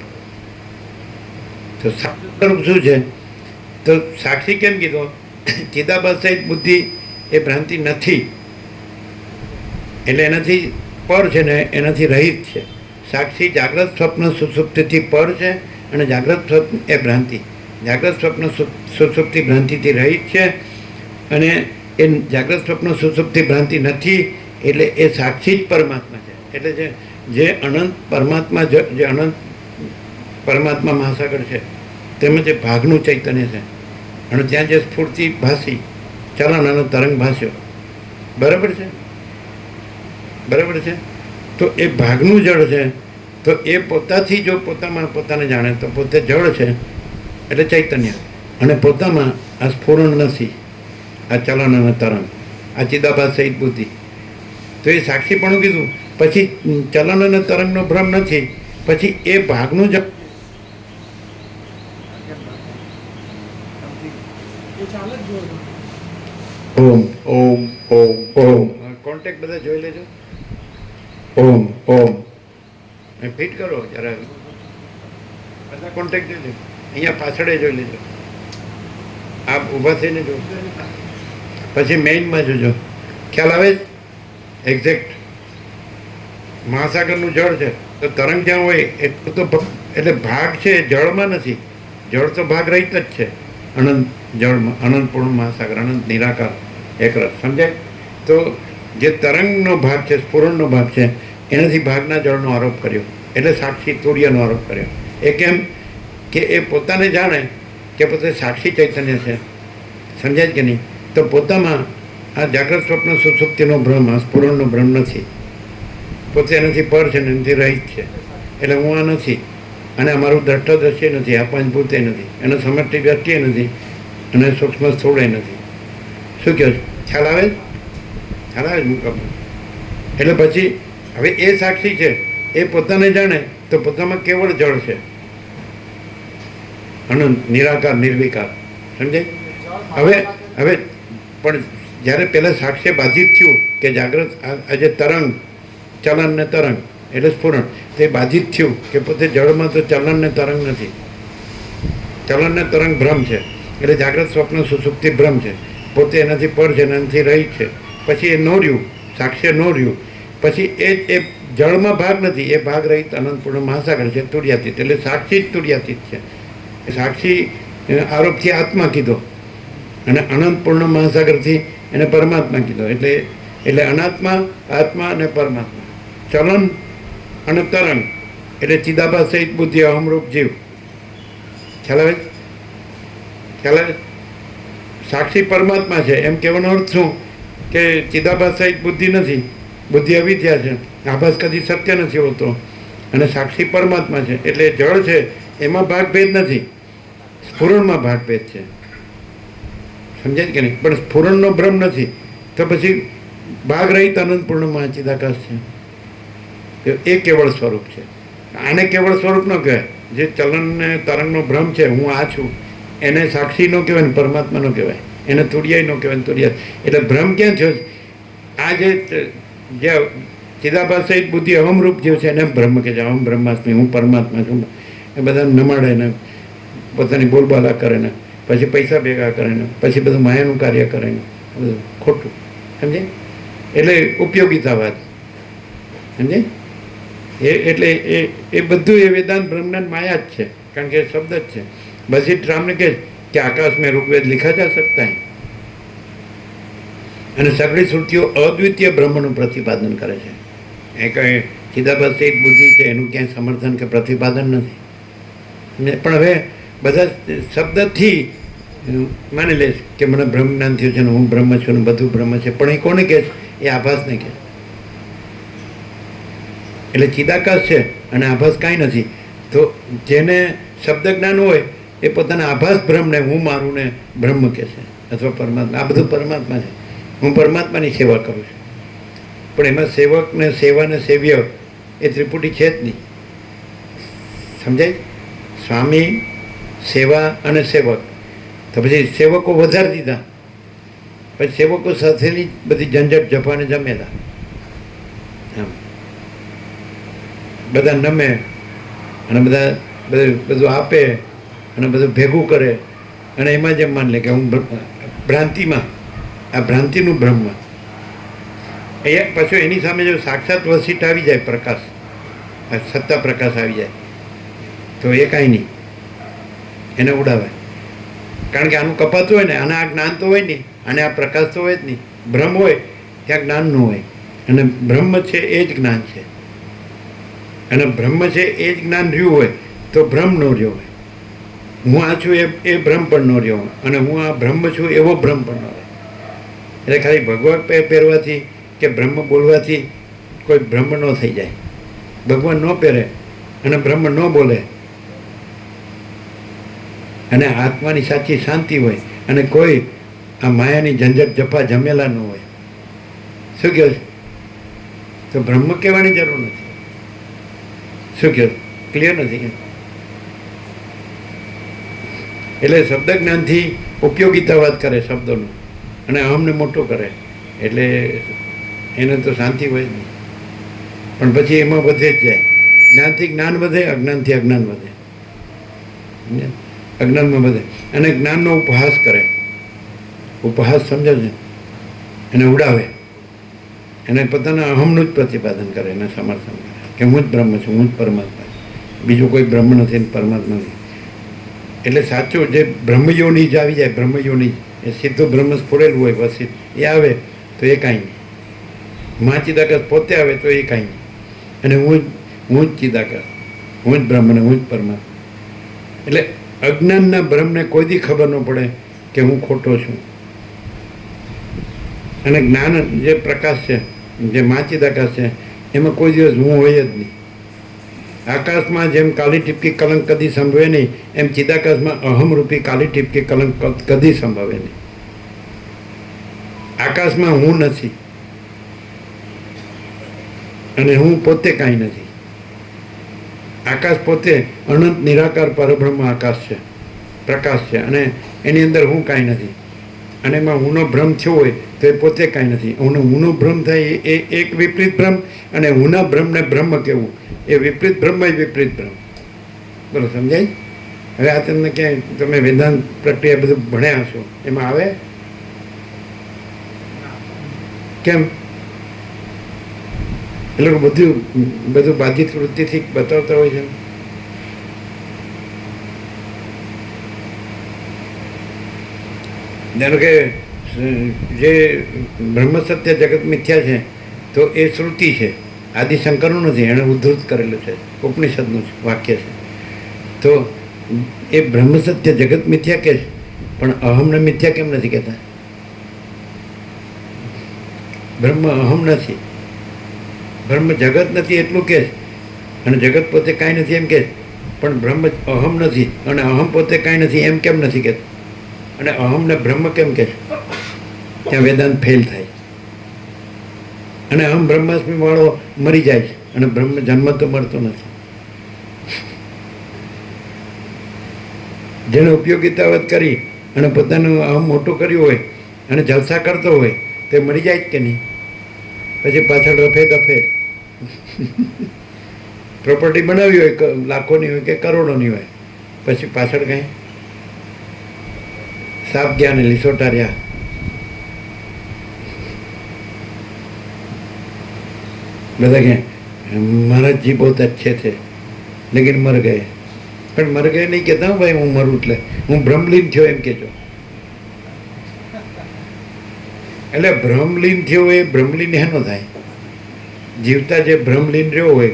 તો સ્વરૂપ શું છે? તો સાક્ષી કેમ કીધો? ચિદાભાસ સહિત બુદ્ધિ એ ભ્રાંતિ નથી, એટલે એનાથી પર છે ને એનાથી રહિત છે. સાક્ષી જાગ્રત સ્વપ્ન સુષુપ્તિથી પર છે, અને જાગ્રત સ્વપ્ન એ ભ્રાંતિ, જાગ્રત સ્વપ્ન સુષુપ્તિ ભ્રાંતિથી રહિત છે. અને એ જાગ્રત સ્વપ્ન સુષુપ્તિ ભ્રાંતિ નથી, એટલે એ સાક્ષી જ પરમાત્મા છે. એટલે જે અનંત પરમાત્મા, જે અનંત પરમાત્મા મહાસાગર છે, તેમાં જે ભાગનું ચૈતન્ય છે, અને ત્યાં જે સ્ફૂર્તિ ભાસી, ચલન અને તરંગ ભાસ્યો, બરાબર છે, બરાબર છે. તો એ ભાગનું જળ છે. તો એ પોતાથી જો પોતામાં પોતાને જાણે તો પોતે જળ છે, એટલે ચૈતન્ય, અને પોતામાં આ સ્ફુરણ નથી, આ ચલન અને તરંગ, આ ચિદાભાસ સહિત બુદ્ધિ. તો એ સાક્ષીપણું કીધું. પછી ચલન અને તરંગનો ભ્રમ નથી, પછી એ ભાગનું જ ઓમ ઓમ ઓમ ઓમ. કોન્ટેક્ટ બધા જોઈ લેજો. ઓમ ઓમ ફિટ કરો જરા, બધા કોન્ટેક્ટ જોઈ લેજો. અહીંયા પાછળ જોઈ લેજો, આપ ઊભા થઈને જો, પછી મેઇનમાં જોજો. ખ્યાલ આવે જ? એક્ઝેક્ટ મહાસાગરનું જળ છે, તો તરંગ જ્યાં હોય એટલું તો એટલે ભાગ છે, જળમાં નથી. જળ તો ભાગ રહિત જ છે. અનંત જળમાં, અનંત પૂર્ણ મહાસાગર, અનંત નિરાકાર એકરસ. સમજાય? તો જે તરંગનો ભાગ છે, સ્ફુરણનો ભાગ છે, એનાથી ભાગના જળનો આરોપ કર્યો, એટલે સાક્ષી તુર્યનો આરોપ કર્યો. એ કેમ કે એ પોતાને જાણે કે પોતે સાક્ષી ચૈતન્ય છે. સમજાય કે નહીં? તો પોતામાં આ જાગ્રત સ્વપ્ન સુષુપ્તિનો ભ્રમ, આ સ્ફુરણનો ભ્રમ નથી. પોતે એનાથી પર છે ને એનાથી રહિત છે. એટલે હું આ નથી, અને અમારું દ્રષ્ટદ્રશ્ય નથી, આ પંચભૂતે નથી, એનો સમષ્ટિ વ્યક્તિ નથી, અને સૂક્ષ્મ સ્થૂળે નથી. શું કહો છો? ખ્યાલ આવે? ખ્યાલ આવે મુકામ? એટલે પછી હવે એ સાક્ષી છે, એ પોતાને જાણે તો પોતામાં કેવળ જળ છે, અનંત નિરાકાર નિર્વિકાર. સમજાય? હવે પણ જ્યારે પહેલાં સાક્ષ્ય બાધિત થયું કે જાગ્રત આજે તરંગ, ચલન ને તરંગ એટલે સ્ફુરણ, તે બાધિત થયું કે પોતે જળમાં તો ચલન ને તરંગ નથી, ચલન ને તરંગ ભ્રમ છે, એટલે જાગ્રત સ્વપ્ન સુષુપ્તિ ભ્રમ છે, પોતે એનાથી પર છે, એનાથી રહી છે. પછી એ નો રહ્યું, સાક્ષ્ય નો રહ્યું. પછી એ જળમાં ભાગ નથી, એ ભાગ રહિત અનંતપૂર્ણ મહાસાગર છે, તુર્યાતીત. એટલે સાક્ષી જ તુર્યાતીત છે. સાક્ષી આરોપથી આત્મા કીધો, અને અનંતપૂર્ણ મહાસાગરથી એને પરમાત્મા કીધો. એટલે અનાત્મા, આત્મા અને પરમાત્મા, ચલન અને તરંગ, એટલે ચિદાભાસ સહિત બુદ્ધિ, અહમરૂપ જીવ. ખ્યાલ આવે? ખ્યાલ આવે? સાક્ષી પરમાત્મા છે એમ કહેવાનો અર્થ શું? કે ચિદાભાસ સહિત બુદ્ધિ નથી, બુદ્ધિ અવિદ્યા છે, આભાસ કદી સત્ય નથી હોતો, અને સાક્ષી પરમાત્મા છે. એટલે જળ છે એમાં ભાગભેદ નથી, સ્ફુરણમાં ભાગભેદ છે. સમજાય કે નહીં? પણ સ્ફુરણનો ભ્રમ નથી, તો પછી ભાગ રહિત અનંતપૂર્ણમાં ચિદાકાશ છે, એ કેવળ સ્વરૂપ છે. આને કેવળ સ્વરૂપ ન કહેવાય. જે ચલન ને તરંગનો ભ્રમ છે, હું આ છું, એને સાક્ષી નો કહેવાય ને પરમાત્મા નો કહેવાય, એને તુર્યાય નો કહેવાય. તુર્યા એટલે ભ્રમ ક્યાં થયો? આ જે ચિદાભાસ સહિત બુદ્ધિ અહમરૂપ જીવ છે એને બ્રહ્મ કે છે. અહમ બ્રહ્માસ્મિ, હું પરમાત્મા છું. એ બધા નમાડે ને પોતાની બોલબાલા કરે ને પછી પૈસા ભેગા કરે ને પછી બધું માયાનું કાર્ય કરે ને બધું ખોટું. સમજે? એટલે ઉપયોગિતાવાદ. સમજે? એટલે એ બધું એ વેદાંત બ્રહ્મજ્ઞાન માયા જ છે, કારણ કે એ શબ્દ જ છે. બસ રામને કહે કે આકાશ મેં ઋગ્વેદ लिखा जा सकता है. અને સગળી શ્રુતિઓ અદ્વિતીય બ્રહ્મનું પ્રતિપાદન કરે છે. એ કંઈ ચિદાભાસ સહિત બુદ્ધિ છે એનું ક્યાંય સમર્થન કે પ્રતિપાદન નથી. પણ હવે બધા શબ્દથી માની લે કે મને બ્રહ્મ જ્ઞાન થયું છે ને હું બ્રહ્મ છું ને બધું બ્રહ્મ છે, પણ એ કોને કહે છે? એ આભાસને કહે. એટલે ચિદાકાશ છે અને આભાસ કાંઈ નથી. તો જેને શબ્દ જ્ઞાન હોય એ પોતાના આભાસ બ્રહ્મને હું મારું ને બ્રહ્મ કહે છે, અથવા પરમાત્મા. આ બધું પરમાત્મા છે. હું પરમાત્માની સેવા કરું છું, પણ એમાં સેવક ને સેવા ને સેવ્ય એ ત્રિપુટી છે જ નહીં. સમજાય? સ્વામી, સેવા અને સેવક. તો પછી સેવકો વધારી દીધા, પછી સેવકો સાથેની બધી ઝંઝટ જફાને જમેલા. બધા નમે અને બધું આપે અને બધું ભેગું કરે અને એમાં જેમ માન લે કે હું ભ્રાંતિમાં, આ ભ્રાંતિનું બ્રહ્મ. એ પાછું એની સામે જો સાક્ષાત વસીટ આવી જાય પ્રકાશ, આ સત્તા પ્રકાશ આવી જાય તો એ કાંઈ નહીં, એને ઉડાવે. કારણ કે આનું કપાતું હોય ને, આને આ જ્ઞાન તો હોય નહીં, આને આ પ્રકાશ તો હોય જ નહીં. બ્રહ્મ હોય ત્યાં જ્ઞાન ન હોય, અને બ્રહ્મ છે એ જ જ્ઞાન છે. અને બ્રહ્મ છે એ જ જ્ઞાન રહ્યું હોય તો ભ્રમ ન રહ્યો હોય. હું આ છું એ ભ્રમ પણ ન રહ્યો હોય, અને હું આ બ્રહ્મ છું એવો ભ્રમ પણ ન રહે. એટલે ખાલી ભગવાન પહેરવાથી કે બ્રહ્મ બોલવાથી કોઈ ભ્રમ ન થઈ જાય. ભગવાન ન પહેરે અને બ્રહ્મ ન બોલે અને આત્માની સાચી શાંતિ હોય અને કોઈ આ માયાની ઝંઝટ જફા જમેલા ન હોય, શું કહે છે? તો બ્રહ્મ કહેવાની જરૂર નથી. શું કહે? ક્લિયર નથી? એટલે શબ્દ જ્ઞાનથી ઉપયોગિતા વાત કરે શબ્દોનું અને અહમને મોટો કરે, એટલે એને તો શાંતિ હોય જ નહીં. પણ પછી એમાં વધે જ જાય. જ્ઞાનથી જ્ઞાન વધે, અજ્ઞાનથી અજ્ઞાન વધે, અજ્ઞાનમાં વધે. અને જ્ઞાનનો ઉપહાસ કરે. ઉપહાસ સમજે છે? એને ઉડાવે, એને પોતાના અહમનું જ પ્રતિપાદન કરે, એને સમર્થન કરે કે હું જ બ્રહ્મ છું, હું જ પરમાત્મા છું, બીજું કોઈ બ્રહ્મ નથી ને પરમાત્મા નથી. એટલે સાચું જે બ્રહ્મયોની જ આવી જાય, બ્રહ્મયોની એ સીધું બ્રહ્મ સ્ફોરેલું હોય વસિત એ આવે તો એ કાંઈ નહીં. મા ચિદાકાશ પોતે આવે તો એ કાંઈ નહીં. અને હું જ ચિદાકાશ, હું જ બ્રહ્મ ને હું જ પરમાત્મા. એટલે અજ્ઞાનના બ્રહ્મને કોઈ દી ખબર ન પડે કે હું ખોટો છું. અને જ્ઞાન જે પ્રકાશ છે, જે મા ચિદાકાશ છે, એમાં કોઈ દિવસ હું હોય જ નહીં. આકાશમાં જેમ કાલી ટીપકી કલંક કદી સંભવે નહીં, એમ ચિદાકાશમાં અહમરૂપી કાલી ટીપકી કલંક કદી સંભવે નહીં. આકાશમાં હું નથી અને હું પોતે કાંઈ નથી. આકાશ પોતે અનંત નિરાકાર પરબ્રહ્મ આકાશ છે, પ્રકાશ છે, અને એની અંદર હું કાંઈ નથી. અને એમાં હુંનો ભ્રમ થયો હોય તો એ પોતે કાંઈ નથી. હુંનો ભ્રમ થાય એ એક વિપરીત ભ્રમ, અને હુંના ભ્રમને બ્રહ્મ કહેવું એ વિપરીત બ્રહ્મ એ વિપરીત ભ્રમ. બોલો, સમજાય? હવે આ તમને ક્યાંય તમે વેદાંત પ્રક્રિયા બધું ભણ્યા હશો, એમાં આવે? કેમ? એ લોકો બધું બાધિત વૃત્તિથી બતાવતા હોય છે. ધારો કે જે બ્રહ્મ સત્ય જગત મિથ્યા છે તો એ શ્રુતિ છે, આદિશંકરનું નથી, એણે ઉદ્ધૃત કરેલું છે, ઉપનિષદનું વાક્ય છે. તો એ બ્રહ્મ સત્ય જગત મિથ્યા કે છે, પણ અહમને મિથ્યા કેમ નથી કહેતા? બ્રહ્મ અહમ નથી, બ્રહ્મ જગત નથી એટલું કે, અને જગત પોતે કાંઈ નથી એમ કે, પણ બ્રહ્મ અહમ નથી અને અહમ પોતે કાંઈ નથી એમ કેમ નથી કહેતું? અને અહમને બ્રહ્મ કેમ કે? ત્યાં વેદાંત ફેલ થાય. અને અહમ બ્રહ્માસ્મિ વાળો મરી જાય છે અને બ્રહ્મ જન્મ તો મળતો નથી. જેને ઉપયોગિતાવત કરી અને પોતાનું અહમ મોટું કર્યું હોય અને જલસા કરતો હોય તે મરી જાય જ કે નહીં? પછી પાછળ રફે દફે પ્રોપર્ટી બનાવી હોય, લાખોની હોય કે કરોડોની હોય, પછી પાછળ કંઈ સાપ ગયા ને લીસોટા રહ્યા. બધા કે महाराज जी बहुत अच्छे थे लेकिन मर गए. પણ મર ગયે નહીં કહેતા હું ભાઈ, હું મરું એટલે હું ભ્રમલીન થયો એમ કહેજો. એટલે ભ્રમલીન થયો એ ભ્રમલીન હેનો થાય? જીવતા જે ભ્રમલીન રહ્યો હોય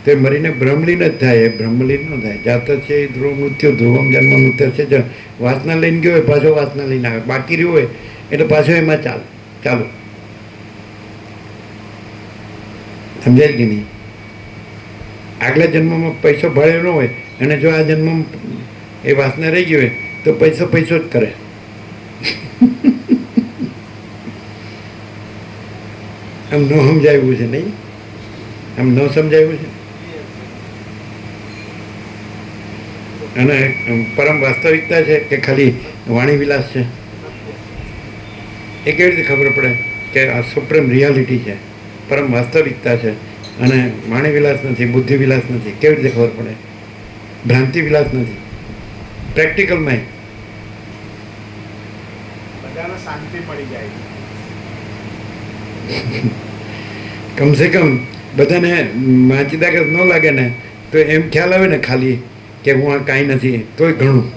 તે મરીને ભ્રમલીન જ થાય, એ ભ્રમલીન ન થાય. જાત છે ધ્રુવ મૃત્યુ, ધ્રુવમ જન્મ મૃત્યુ છે. વાસના લઈને ગયો હોય પાછો વાસના લઈને આવે, બાકી રહ્યો હોય એટલે પાછો એમાં ચાલો. સમજાય કે નહીં? આગલા જન્મમાં પૈસો ભાળ્યો ન હોય અને જો આ જન્મમાં એ વાસના રહી ગઈ હોય તો પૈસો જ કરે. આમ ન સમજાવ્યું છે નહીં? આમ ન સમજાવ્યું છે. અને પરમ વાસ્તવિકતા છે કે ખાલી વાણી વિલાસ છે? એ કેવી રીતે ખબર પડે કે આ સુપ્રીમ રિયાલિટી છે, પરમ વાસ્તવિકતા છે? અને વાણી વિલાસ નથી, બુદ્ધિ વિલાસ નથી. કેવી રીતે ખબર પડે? ભ્રાંતિ વિલાસ નથી, પ્રેક્ટિકલ માઇન્ડ. બધાને શાંતિ મળી જાય. કમસે કમ બધાને વાંચીદાકસ ન લાગે ને તો એમ ખ્યાલ આવે ને ખાલી કે હું આ કાંઈ નથી, તોય ઘણું.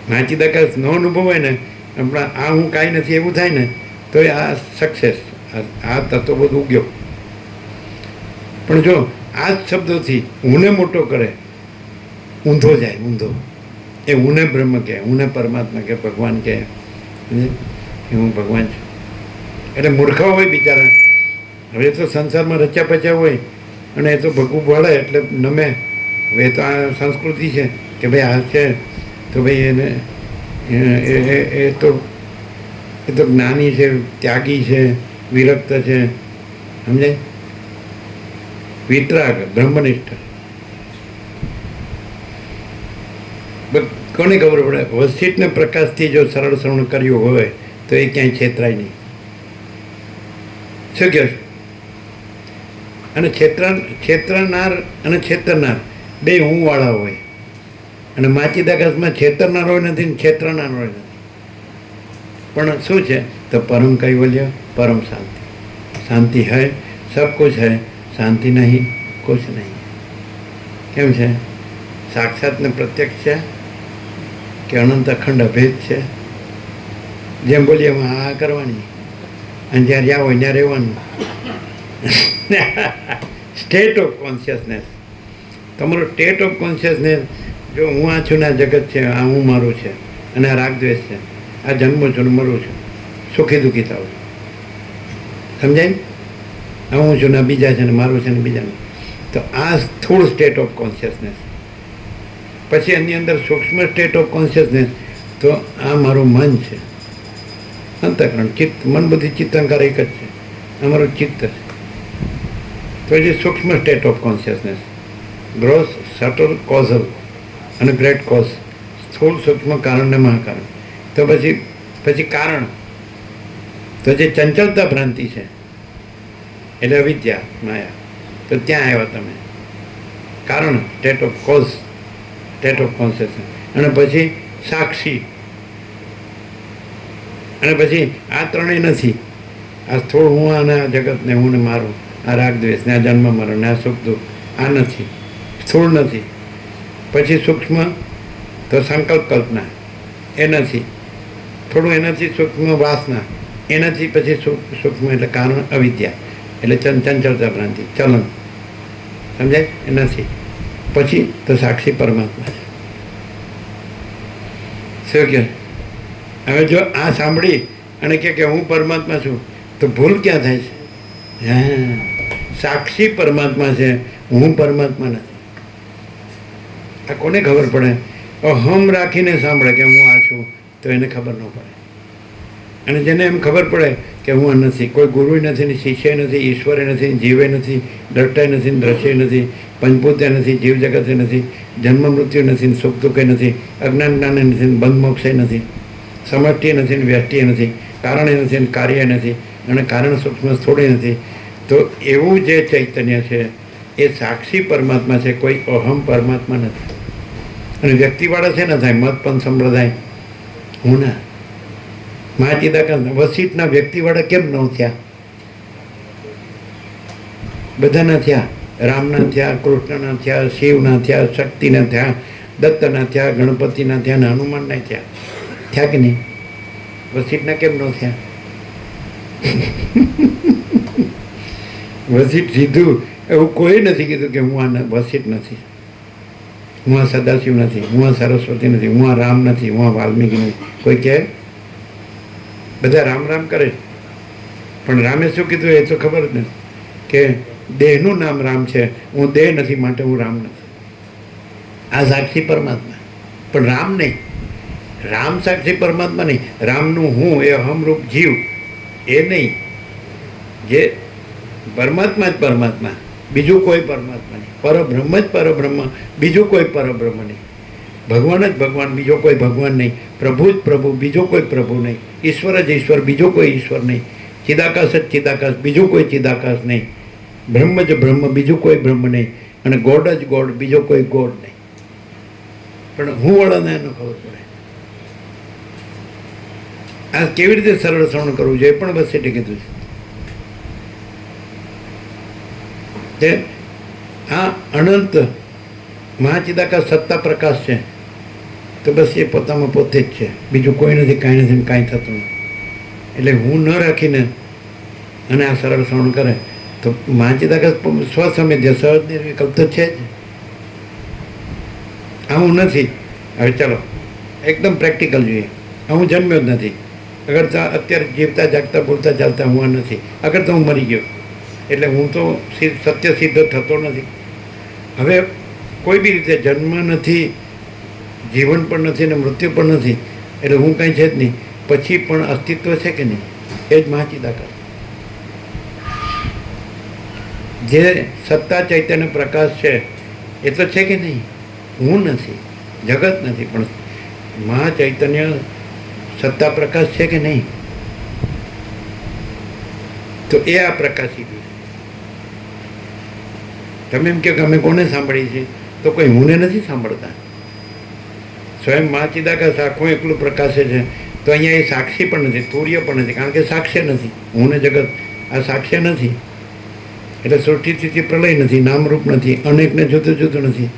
વાંચીદાકસ ન અનુભવાય ને આપણા આ હું કાંઈ નથી એવું થાય ને તોય આ સક્સેસ, આ તત્વ બધું ઉગ્યો. પણ જો આ જ શબ્દોથી હુંને મોટો કરે, ઊંધો જાય, ઊંધો. એ હુંને બ્રહ્મ કહે, હુંને પરમાત્મા કહે, ભગવાન કહે કે હું ભગવાન છું. એટલે મૂર્ખા હોય બિચારા. હવે તો સંસારમાં રચ્યા પચ્યા હોય અને એ તો ભગવું ભળે એટલે નમે. હવે તો આ સંસ્કૃતિ છે કે ભાઈ આ છે તો ભાઈ એને એ તો જ્ઞાની છે, ત્યાગી છે, વિરક્ત છે, સમજાય? વિતરાગ, બ્રહ્મનિષ્ઠ. કોને ખબર પડે? વસિષ્ઠને પ્રકાશથી જો સરળ શ્રવણ કર્યું હોય તો એ ક્યાંય છેતરાય નહીં. શું કહે? અને છેતરનાર અને છેતરનાર બે હું વાળા હોય. અને માચીદાકાશમાં છેતરનાર હોય નથી ને છેતરનાર હોય નથી. પણ શું છે તો પરમ કૈવલ્ય, પરમ શાંતિ. શાંતિ હૈ, સબ કુછ હૈ, શાંતિ નહીં, કુછ નહીં. કેમ છે? સાક્ષાત ને પ્રત્યક્ષ છે કે અનંત અખંડ અભેદ છે? જેમ બોલીએ એમાં આ કરવાની અને જ્યાં જ્યાં હોય ત્યાં રહેવાનું. સ્ટેટ ઓફ કોન્શિયસનેસ, તમારો સ્ટેટ ઓફ કોન્શિયસનેસ. જો હું આ છું ને આ જગત છે, આ હું મારું છે, અને આ રાગ દ્વેષ છે, આ જન્મ છું ને મરું છું, સુખી દુઃખી થાવ છું. સમજાય? આ હું છું ને આ બીજા છે ને મારું છે ને બીજાનું. તો આ સ્થૂળ સ્ટેટ ઓફ કોન્શિયસનેસ. પછી એની અંદર સૂક્ષ્મ સ્ટેટ ઓફ કોન્શિયસનેસ. તો આ મારું મન છે, અંતઃકરણ, ચિત્ત. મન બધી ચિત્તાંકાર એક જ છે, અમારું ચિત્ત છે. તો એ સૂક્ષ્મ state of consciousness. Gross, subtle, causal અને ગ્રેટ કોઝ. સ્થૂળ, સૂક્ષ્મ, કારણ ને મહાકારણ. તો પછી કારણ. તો જે ચંચળતા ભ્રાંતિ છે એટલે અવિદ્યા, માયા. તો ત્યાં આવ્યા તમે. કારણ, state of cause, state of consciousness. અને પછી સાક્ષી. અને પછી આ ત્રણેય નથી. આ સ્થૂળ હું અને આ જગતને હું ને મારું, આ રાગ દ્વેષ ને આ જન્મ મરણ ને આ સુખ દુઃખ, આ નથી. સ્થૂળ નથી. પછી સૂક્ષ્મ તો સંકલ્પ કલ્પના, એ નથી. થોડું એનાથી સૂક્ષ્મ વાસના, એનાથી પછી સૂક્ષ્મ એટલે કારણ અવિદ્યા, એટલે ચંચળતા ભ્રાંતિ, ચલન. સમજાય? એ નથી. પછી તો સાક્ષી પરમાત્મા છે. શું કહે? હવે જો આ સાંભળી અને કે હું પરમાત્મા છું તો ભૂલ ક્યાં થાય છે? હા, સાક્ષી પરમાત્મા છે, હું પરમાત્મા નથી. આ કોને ખબર પડે? અહમ રાખીને સાંભળે કે હું આ છું તો એને ખબર ન પડે. અને જેને એમ ખબર પડે કે હું આ નથી, કોઈ ગુરુ નથી ને શિષ્ય નથી, ઈશ્વરે નથી, જીવે નથી, દ્રષ્ટાય નથી, દ્રશ્ય નથી, પંચભૂતે નથી, જીવ જગતે નથી, જન્મ મૃત્યુ નથી, સુખ દુઃખે નથી, અજ્ઞાન જ્ઞાને નથી, બંધ મોક્ષે નથી, સમષ્ટિ નથી ને વ્યષ્ટિ નથી, કારણે નથી ને કાર્ય નથી, અને કારણ સૂક્ષ્મ થોડી નથી. તો એવું જે ચૈતન્ય છે એ સાક્ષી પરમાત્મા છે, કોઈ અહમ પરમાત્મા નથી. અને વ્યક્તિવાળા છે ને થાય મત પણ સંપ્રદાય હું ના. મહાચિદાકાશ વસિષ્ઠના વ્યક્તિવાળા કેમ ન થયા? બધાના થયા. રામના થયા, કૃષ્ણના થયા, શિવના થયા, શક્તિના થયા, દત્તના થયા, ગણપતિના થયા ને હનુમાનના થયા. થયા કે નહીં? વસિષ્ઠના કેમ ન થયા? વસિષ્ઠ સીધું એવું કોઈ નથી કીધું કે હું આ વસિષ્ઠ નથી, હું આ સદાશિવ નથી, હું આ સરસ્વતી નથી, હું આ રામ નથી, હું આ વાલ્મીકી નથી. કોઈ કહે? બધા રામ રામ કરે. પણ રામે શું કીધું એ તો ખબર જ નથી કે દેહનું નામ રામ છે, હું દેહ નથી માટે હું રામ નથી. આ સાક્ષી પરમાત્મા, પણ રામ નહીં. રામ સાક્ષી પરમાત્મા નહીં. રામનું હું એ અહમરૂપ જીવ એ નહીં. જે પરમાત્મા જ પરમાત્મા, બીજું કોઈ પરમાત્મા નહીં. પરબ્રહ્મ જ પરબ્રહ્મ, બીજું કોઈ પરબ્રહ્મ નહીં. ભગવાન જ ભગવાન, બીજો કોઈ ભગવાન નહીં. પ્રભુ જ પ્રભુ, બીજો કોઈ પ્રભુ નહીં. ઈશ્વર જ ઈશ્વર, બીજો કોઈ ઈશ્વર નહીં. ચિદાકાશ જ ચિદાકાશ, બીજું કોઈ ચિદાકાશ નહીં. બ્રહ્મ જ બ્રહ્મ, બીજું કોઈ બ્રહ્મ નહીં, અને ગોડ જ ગોડ, બીજો કોઈ ગોડ નહીં. પણ હું વાળાને એનો ખબર પડે. આ કેવી રીતે સરળ શ્રવણ કરવું જોઈએ પણ બસ એટલે કીધું છે. આ અનંત મહાચિદાકાશ સત્તા પ્રકાશ છે, તો બસ એ પોતામાં પોતે જ છે, બીજું કોઈ નથી, કાંઈ નથી, કાંઈ થતું નથી. એટલે હું ન રાખીને અને આ સરળ શ્રવણ કરે તો મહાચિદાકાશ સ્વસમિધ્ય સહજ નિર્વિકલ્પ તો છે જ. આ હું નથી. હવે ચાલો એકદમ પ્રેક્ટિકલ જોઈએ. હું જન્મ્યો જ નથી. અગર અત્યારે જીવતા જાગતા બોલતા ચાલતા હું આ નથી. અગર તો હું મરી ગયો એટલે હું તો સત્ય સિદ્ધ થતો નથી. હવે કોઈ બી રીતે જન્મ નથી, જીવન પણ નથી ને મૃત્યુ પણ નથી, એટલે હું કાંઈ છે જ નહીં. પછી પણ અસ્તિત્વ છે કે નહીં? એ જ મહાચિદાકાશ. જે સત્તા ચૈતન્ય પ્રકાશ છે એ તો છે કે નહીં? હું નથી, જગત નથી, પણ મહાચૈતન્ય સત્તા પ્રકાશ છે કે નહીં? તો એ આ પ્રકાશી છે. તમે એમ કે અમે કોને સાંભળીએ છીએ? તો કોઈ હુંને નથી સાંભળતા. સ્વયં મહાચિદાકાશ આખું એકલું પ્રકાશે છે. તો અહીંયા એ સાક્ષી પણ નથી, તુર્ય પણ નથી, કારણ કે સાક્ષ્ય નથી. હું ને જગત આ સાક્ષ્ય નથી. એટલે સૃષ્ટિ સ્થિતિ પ્રલય નથી, નામરૂપ નથી, અનેકને જુદું જુદું નથી,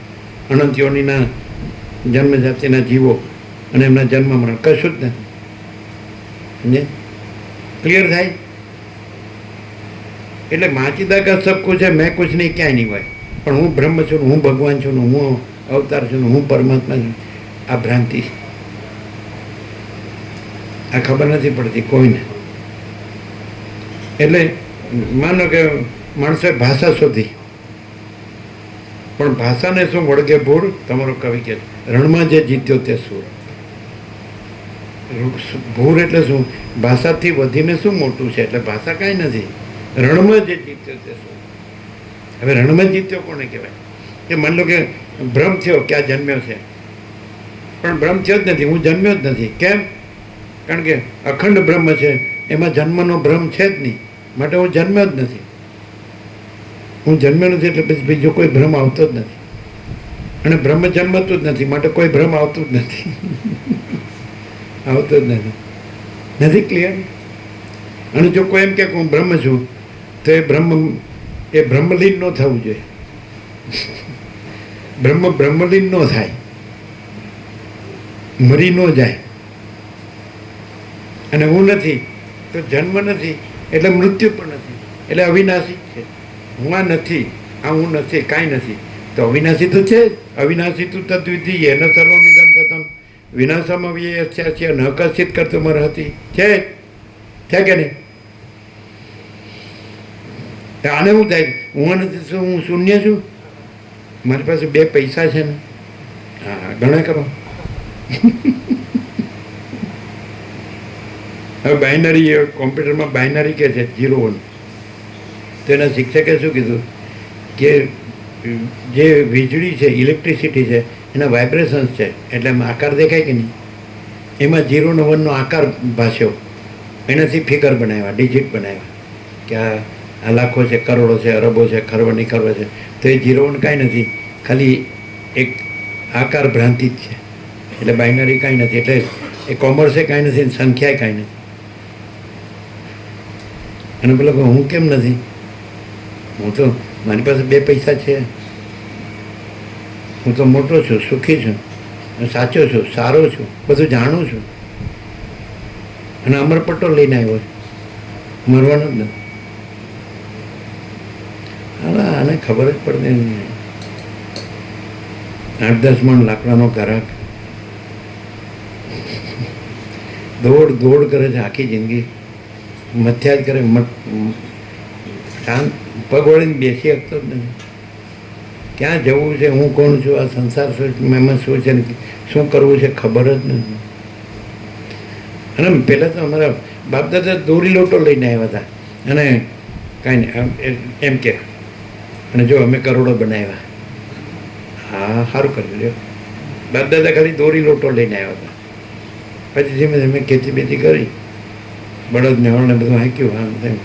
અનંત યોનિના જન્મ જાતિના જીવો અને એમના જન્મ મરણ કશું જ નથી. ક્લિયર થાય? એટલે મહાચિદાકાશ સબ કુછ છે, મેં કુછ નહીં, ક્યાંય નહીં હોય. પણ હું બ્રહ્મ છું, હું ભગવાન છું, હું અવતાર છું, હું પરમાત્મા છું. આ ભ્રાંતિ, આ ખબર નથી પડતી કોઈને. એટલે માનો કે માણસોએ ભાષા શોધી, પણ ભાષાને શું વળગે ભૂર? તમારો કવિ કહે રણમાં જે જીત્યો તે સૂર. ભૂર એટલે શું? ભાષાથી વધીને શું મોટું છે? એટલે ભાષા કાંઈ નથી. રણમાં જે જીત્યો તે સૂર. હવે રણમાં જીત્યો કોને કહેવાય? કે માન લો કે ભ્રમ થયો કે આ જન્મ્યો છે, પણ ભ્રમ થયો જ નથી, હું જન્મ્યો જ નથી. કેમ? કારણ કે અખંડ બ્રહ્મ છે, એમાં જન્મનો ભ્રમ છે જ નહીં, માટે હું જન્મ્યો જ નથી. હું જન્મ્યો નથી એટલે પછી બીજો કોઈ ભ્રમ આવતો જ નથી. અને બ્રહ્મ જન્મતું જ નથી, માટે કોઈ ભ્રમ આવતું જ નથી. આવતો જ નથી. નથી ક્લિયર? અને જો કોઈ એમ કે હું બ્રહ્મ છું, તો એ બ્રહ્મલીન ન થવું જોઈએ. બ્રહ્મલીન ન થાય, મરી ન જાય. અને હું નથી તો જન્મ નથી, એટલે મૃત્યુ પણ નથી, એટલે અવિનાશી છે. હું આ નથી, આ હું નથી, કાંઈ નથી. તો અવિનાશી તો છે જ. અવિનાશી તું તદ્વિધિ એન સર્વમિદમ તતમ વિનાશમાં વ્યસ્યાસ્ય ન કશિત કરતો મર હતી. છે કે નહીં? આને શું થાય? હું નથી શું? હું શૂન્ય છું? મારી પાસે 2 પૈસા છે ને, હા ગણા કરો. હવે બાયનરી, કોમ્પ્યુટરમાં બાયનરી કે છે 0 1. તો એના શિક્ષકે શું કીધું કે જે વીજળી છે, ઇલેક્ટ્રિસિટી છે, એના વાઇબ્રેશન્સ છે, એટલે એમાં આકાર દેખાય કે નહીં? એમાં 0 ને 1નો આકાર ભાષ્યો, એનાથી ફિગર બનાવ્યા, ડિજિટ બનાવ્યા કે આ લાખો છે, કરોડો છે, અરબો છે, ખરબ નહીં ખરબ છે. તો એ 0 1 કાંઈ નથી, ખાલી એક આકાર ભ્રાંતિ જ છે. એટલે બાયનરી કાંઈ નથી. એટલે એ કોમર્સે કાંઈ નથી, સંખ્યાએ કાંઈ નથી. અને પેલો હું કેમ નથી? હું તો, મારી પાસે 2 પૈસા છે, હું તો મોટો છું, સુખી છું, સાચો છું, સારો છું, બધું જાણું છું, અને અમરપટ્ટો લઈને આવ્યો છું, મરવાનો જ નથી. હવે આને ખબર જ પડતી નહીં. 8-10 મણ લાકડાનો ગ્રાહક દોડ કરે છે આખી જિંદગી, મથ્યા જ કરે, શાંત પગ વળીને બેસી શકતો જ નથી. ક્યાં જવું છે? હું કોણ છું? આ સંસાર શું? એમાં શું છે? શું કરવું છે? ખબર જ નથી. અને પહેલાં તો અમારા બાપ દાદા દોરી લોટો લઈને આવ્યા હતા, અને કાંઈ નહીં એમ કે, અને જો અમે કરોડો બનાવ્યા. હા, સારું કર્યું લ્યો. બાપ દાદા ખાલી દોરી લોટો લઈને આવ્યા હતા. પછી ધીમે ધીમે ખેતી બેતી કરી, બળદ ને હળ ને બધું હાંક્યું. હા,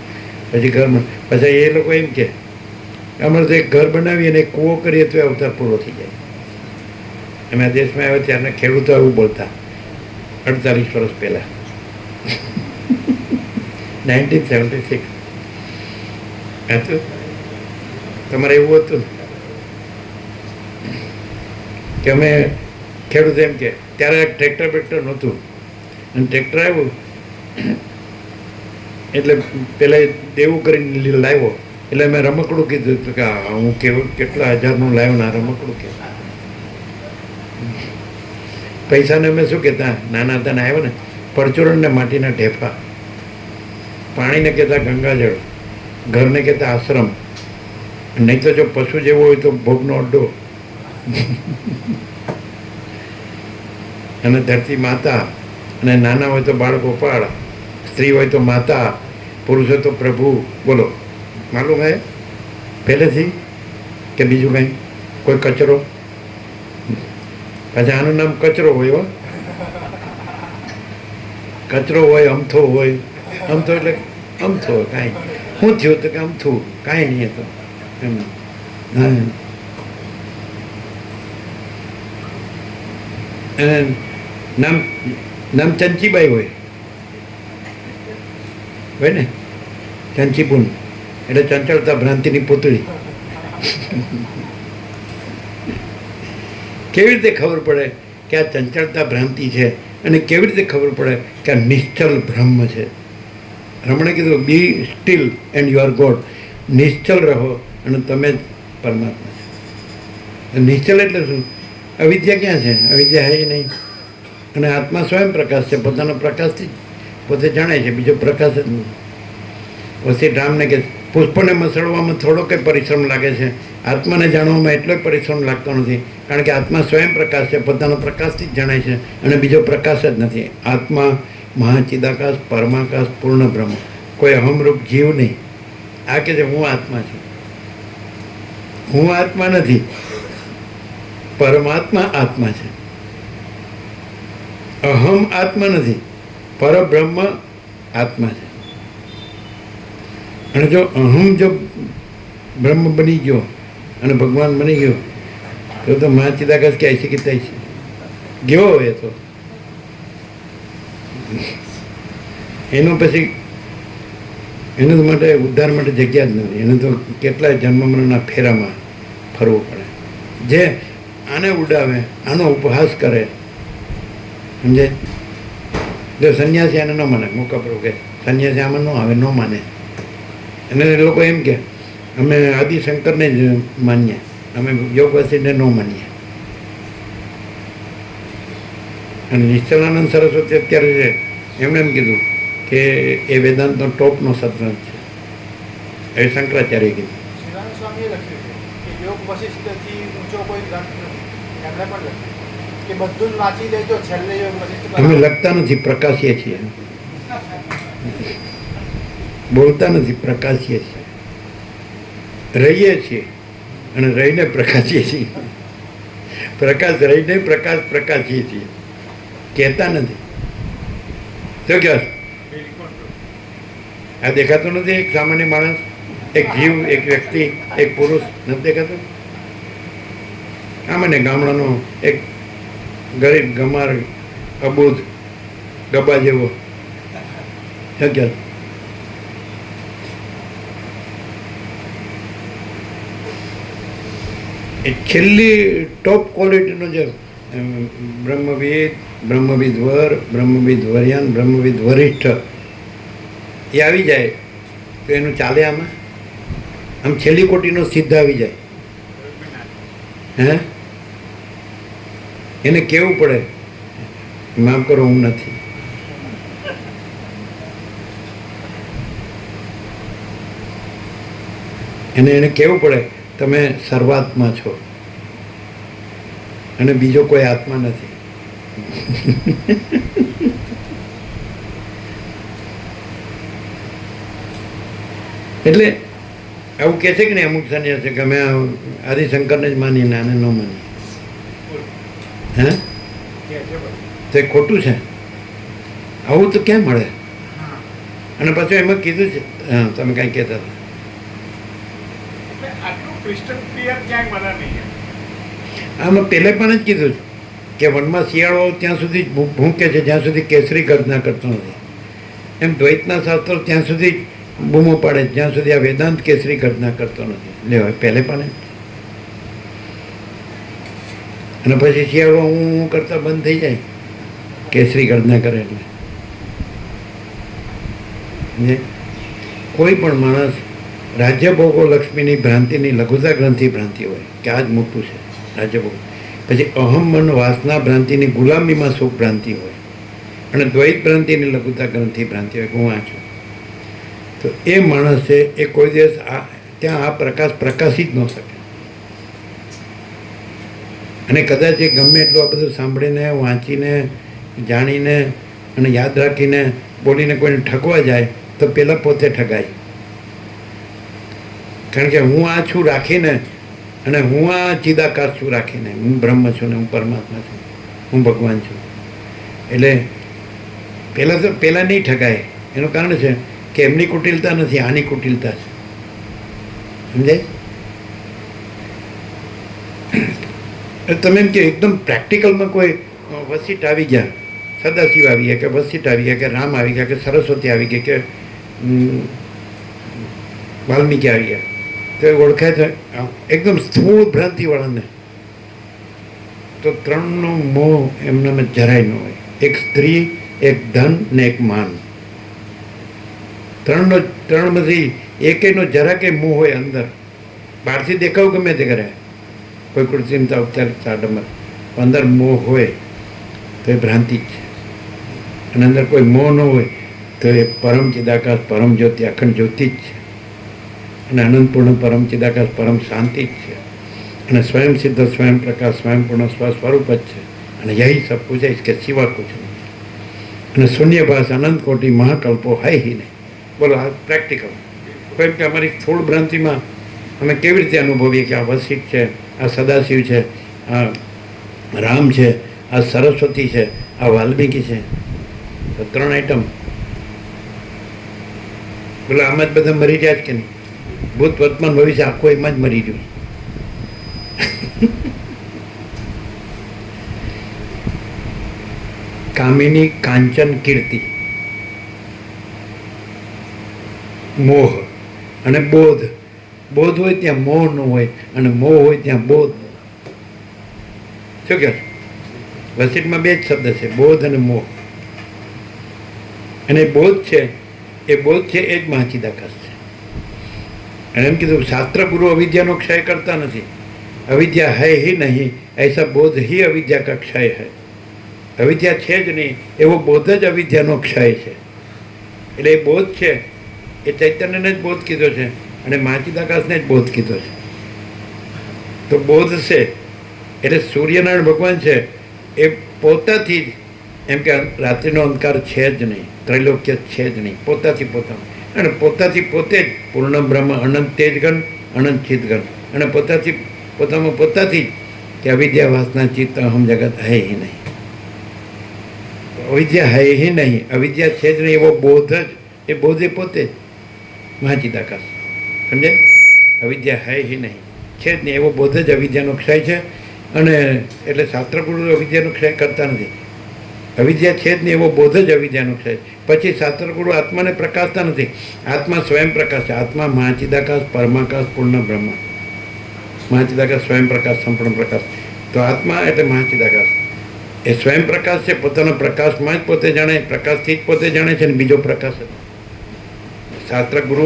પછી ઘરમાં પછી એ લોકો એમ કે અમારે તો એક ઘર બનાવીએ અને એક કૂવો કરીએ તો અવતાર પૂરો થઈ જાય. અમે આ દેશમાં આવ્યા ત્યારના ખેડૂતો એવું બોલતા 48 વર્ષ પહેલાં 1976. હતું તમારે એવું હતું ને કે અમે ખેડૂત એમ કે ત્યારે ટ્રેક્ટર બેક્ટર નહોતું અને ટ્રેક્ટર આવ્યું એટલે પેલા દેવું કરીને લાવ્યો એટલે મેં રમકડું કીધું હતું કે હું કેવું કેટલા હજારનું લાવ્યો ને આ રમકડું કે પૈસાને અમે શું કહેતા નાના હતા ને આવ્યો ને પરચુરણ ને માટીના ઢેફા, પાણીને કહેતા ગંગાજળ, ઘરને કહેતા આશ્રમ, નહીં તો જો પશુ જેવો હોય તો ભોગનો અડ્ડો અને ધરતી માતા, અને નાના હોય તો બાળ ગોપાળ, સ્ત્રી હોય તો માતા, પુરુષ હોય તો પ્રભુ. બોલો માલુમ હે પહેલેથી કે બીજું કંઈ? કોઈ કચરો? પાછા આનું નામ કચરો હોય હો. કચરો હોય, અમથો હોય. અમથો એટલે અમથો કાંઈ શું થયું તો કે અમથું કાંઈ નહીં હતું એમ. હા અને નામ નામ ચંચીબાઈ હોય ને, ચંચીપુન એટલે ચંચળતા ભ્રાંતિની પુતળી. કેવી રીતે ખબર પડે કે આ ચંચળતા ભ્રાંતિ છે અને કેવી રીતે ખબર પડે કે આ નિશ્ચલ બ્રહ્મ છે? રમણે કીધું be still and you are God. નિશ્ચલ રહો અને તમે જ પરમાત્મા છો. નિશ્ચલ એટલે શું? અવિદ્યા ક્યાં છે? અવિદ્યા હે નહીં. અને આત્મા સ્વયં પ્રકાશ છે, પોતાનો પ્રકાશથી પોતે જાણે છે, બીજો પ્રકાશ જ નહીં. પછી રામને કે પુષ્પને મસળવામાં થોડો કંઈ પરિશ્રમ લાગે છે, આત્માને જાણવામાં એટલો પરિશ્રમ લાગતો નથી, કારણ કે આત્મા સ્વયં પ્રકાશ છે, પોતાનો પ્રકાશથી જ જાણે છે અને બીજો પ્રકાશ જ નથી. આત્મા મહાચિદાકાશ, પરમાકાશ, પૂર્ણ બ્રહ્મ, કોઈ અહમરૂપ જીવ નહીં. આ કે છે હું આત્મા છું. હું આત્મા નથી, પરમાત્મા આત્મા છે. અહમ આત્મા નથી, પરબ્રહ્મ આત્મા છે. અને જો અહમ જો બ્રહ્મ બની ગયો અને ભગવાન બની ગયો તો મહાચિદાકાશ ક્યાંય છે કે ત્યાં છે ગયો હોય તો એનો પછી એના માટે ઉદ્ધાર માટે જગ્યા જ નથી. એને તો કેટલાય જન્મ મરણના ફેરામાં ફરવું પડે. જે આને ઉડાવે, આનો ઉપહાસ કરે, સમજે? જો સંન્યાસી આને ન માને, મોકા પર કે સંન્યાસી આમાં ન આવે, ન માને. અને એ લોકો એમ કે અમે આદિશંકરને જ માનીએ, અમે યોગ વસીને ન માનીએ. અને નિશ્ચલાનંદ સરસ્વતી અત્યારે છે, એમણે એમ કીધું કે એ વેદાંતનો ટોપનો સદગ્રંથ છે. એ શંકરાચાર્ય કીધું. શિવાનંદ સ્વામીએ લખ્યું છે કે યોગ વશિષ્ઠથી ઊંચો કોઈ ગ્રંથ નથી. એમણે પણ લખ્યું કે બધું જ વાંચી લે તો છેલ્લે યોગ વશિષ્ઠ. અમે લખતા નથી, પ્રકાશીએ છીએ. બોલતા નથી, પ્રકાશીએ છીએ. રહીએ છીએ અને રહીને પ્રકાશીએ છીએ. પ્રકાશ રહીને પ્રકાશ પ્રકાશીએ છીએ, કહેતા નથી. શું કહો? આ દેખાતો નથી? એક સામાન્ય માણસ, એક જીવ, એક વ્યક્તિ, એક પુરુષ નથી દેખાતો? આમાં ને ગામડાનો એક ગરીબ ગમાર અબોધ ગબા જેવો શક્ય. એ છેલ્લી ટોપ ક્વોલિટીનો જે બ્રહ્મવિદ, બ્રહ્મવિદ વર, બ્રહ્મવિદ વર્યાન, બ્રહ્મવિદ વરિષ્ઠ એ આવી જાય તો એનું ચાલે આમાં? આમ છેલ્લી કોટીનો સિદ્ધ આવી જાય. હે? એને કેવું પડે માફ કરો હું નથી. એને કેવું પડે તમે સર્વાત્મા છો અને બીજો કોઈ આત્મા નથી. એટલે આવું કહે છે કે નહીં અમુક સંન્યાસી કે અમે આદિશંકરને જ માનીએ ને આને ન માનીએ. હે? તો એ ખોટું છે. આવું તો ક્યાં મળે? અને પાછું એમાં કીધું છે, હા તમે કાંઈ કહેતા હતા આટલું ક્રિસ્ટલ ક્લિયર ક્યાંય મળે નહીં. આમાં પહેલે પણ જ કીધું છે કે વનમાં શિયાળો ત્યાં સુધી જ ભૂંકે છે જ્યાં સુધી કેસરી ગર્જના કરતો નથી. એમ દ્વૈતના શાસ્ત્રો ત્યાં સુધી બૂમો પાડે છે જ્યાં સુધી આ વેદાંત કેસરી ગર્જના કરતો નથી. લેવાય પહેલે પણ અને પછી શિયાળો હું કરતા બંધ થઈ જાય કેસરી ગર્જના કરે એટલે. કોઈ પણ માણસ રાજ્યભોગો લક્ષ્મીની ભ્રાંતિની લઘુતા ગ્રંથિ ભ્રાંતિ હોય કે આ જ મોટું છે રાજ્યભોગ. પછી અહમ મન વાસના ભ્રાંતિની ગુલામીમાં સુખ ભ્રાંતિ હોય અને દ્વૈત ભ્રાંતિની લઘુતા ગ્રંથિ ભ્રાંતિ હોય કે હું આ છું. તો એ માણસે એ કોઈ દિવસ ત્યાં આ પ્રકાશ પ્રકાશી જ ન શકે. અને કદાચ એ ગમે એટલું આ બધું સાંભળીને વાંચીને જાણીને અને યાદ રાખીને બોલીને કોઈને ઠગવા જાય તો પહેલાં પોતે ઠગાય. કારણ કે હું આ છું રાખીને અને હું આ ચિદાકાશ છું રાખીને હું બ્રહ્મ છું ને હું પરમાત્મા છું, હું ભગવાન છું. એટલે પહેલાં નહીં ઠગાય. એનું કારણ છે કે એમની કુટિલતા નથી, આની કુટિલતા છે. સમજાય? તમે એમ કે એકદમ પ્રેક્ટિકલમાં કોઈ વસીટ આવી ગયા, સદાશિવ આવી ગયા કે વસીટ આવી ગયા કે રામ આવી ગયા કે સરસ્વતી આવી ગઈ કે વાલ્મીકી આવી ગયા તો એ ઓળખાય છે એકદમ સ્થૂળ ભ્રાંતિવાળાને. તો ત્રણનો મોહ એમનામાં જરાય ન હોય. એક સ્ત્રી, એક ધન ને એક માન. ત્રણમાંથી એકેયનો જરા કંઈ મોહ હોય અંદર. બહારથી દેખાવ ગમે તે કરે, કોઈ કૃત્રિમતા ઔપચારિકતા આડંબર, અંદર મોહ હોય તો એ ભ્રાંતિ જ છે. અને અંદર કોઈ મોહ ન હોય તો એ પરમ ચિદાકાશ પરમ જ્યોતિ અખંડ જ્યોતિ જ છે. અને અનંતપૂર્ણ પરમ ચિદાકાશ પરમ શાંતિ જ છે. અને સ્વયં સિદ્ધ સ્વયં પ્રકાશ સ્વયંપૂર્ણ સ્વસ્વરૂપ જ છે. અને યહી સબ પૂછે કે સિવા કુછ નહીં. અને શૂન્યભાસ અનંત કોટી મહાકલ્પો હાય હી નહીં. બોલો આ પ્રેક્ટિકલ. કેમ કે અમારી સ્થૂળ ભ્રાંતિમાં અમે કેવી રીતે અનુભવીએ કે આ વસિષ્ઠ છે, આ સદાશિવ છે, આ રામ છે, આ સરસ્વતી છે, આ વાલ્મીકી છે. તો ત્રણ આઈટમ. બોલો આમાં જ બધા મરી રહ્યા જ કે નહીં? ભૂત વર્તમાન ભવિષ્ય આખું એમાં જ મરી ગયું. કામિની કાંચન કીર્તિ, મોહ અને બોધ. બોધ હોય ત્યાં મોહ ન હોય અને મોહ હોય ત્યાં બોધ. શું કહે? વસીટમાં બે જ શબ્દ છે, બોધ અને મોહ. અને બોધ છે એ બોધ છે એ જ મહાચિદાકાશ છે. અને એમ કીધું શાસ્ત્ર ગુરુ અવિદ્યાનો ક્ષય કરતા નથી. અવિદ્યા હૈ હી નહીં એસા બોધ હી અવિદ્યા કા ક્ષય હૈ. અવિદ્યા છે જ નહીં એવો બોધ જ અવિદ્યાનો ક્ષય છે. એટલે એ બોધ છે એ ચૈતન્યને જ બોધ કીધો છે અને મહાચિદાકાશને જ બોધ કીધો છે. તો બોધ છે એટલે સૂર્યનારાયણ ભગવાન છે એ પોતાથી જ એમ કે રાત્રિનો અંધકાર છે જ નહીં, ત્રૈલોક્ય છે જ નહીં, પોતાથી પોતાનું. અને પોતાથી પોતે જ પૂર્ણ બ્રહ્મ અનંત તેજગણ અનંત ચિતગણ. અને પોતાથી પોતામાં પોતાથી જ કે અવિદ્યા વાસના ચિત્ત અહમ જગત હૈ હી નહીં. અવિદ્યા હૈ હી નહીં, અવિદ્યા છે જ નહીં એવો બોધ જ, એ બોધ એ પોતે જ મહાચિદાકાશ. સમજાય? અવિદ્યા હૈ હી નહીં, છે જ નહીં એવો બોધ જ અવિદ્યાનો ક્ષય છે. અને એટલે શાસ્ત્રગુરુ અવિદ્યાનો ક્ષય કરતા નથી. અવિદ્યા છે જ નહીં એવો બોધ જ અવિદ્યાનો ક્ષય. પછી શાસ્ત્રગુરુ આત્માને પ્રકાશતા નથી. આત્મા સ્વયં પ્રકાશ છે. આત્મા મહાચિદાકાશ પરમાકાશ પૂર્ણ બ્રહ્મ. મહાચિદાકાશ સ્વયં પ્રકાશ સંપૂર્ણ પ્રકાશ. તો આત્મા એટલે મહાચિદાકાશ એ સ્વયં પ્રકાશ છે. પોતાના પ્રકાશમાં જ પોતે જાણે, પ્રકાશથી જ પોતે જાણે છે. અને બીજો પ્રકાશ જ શાસ્ત્રગુરુ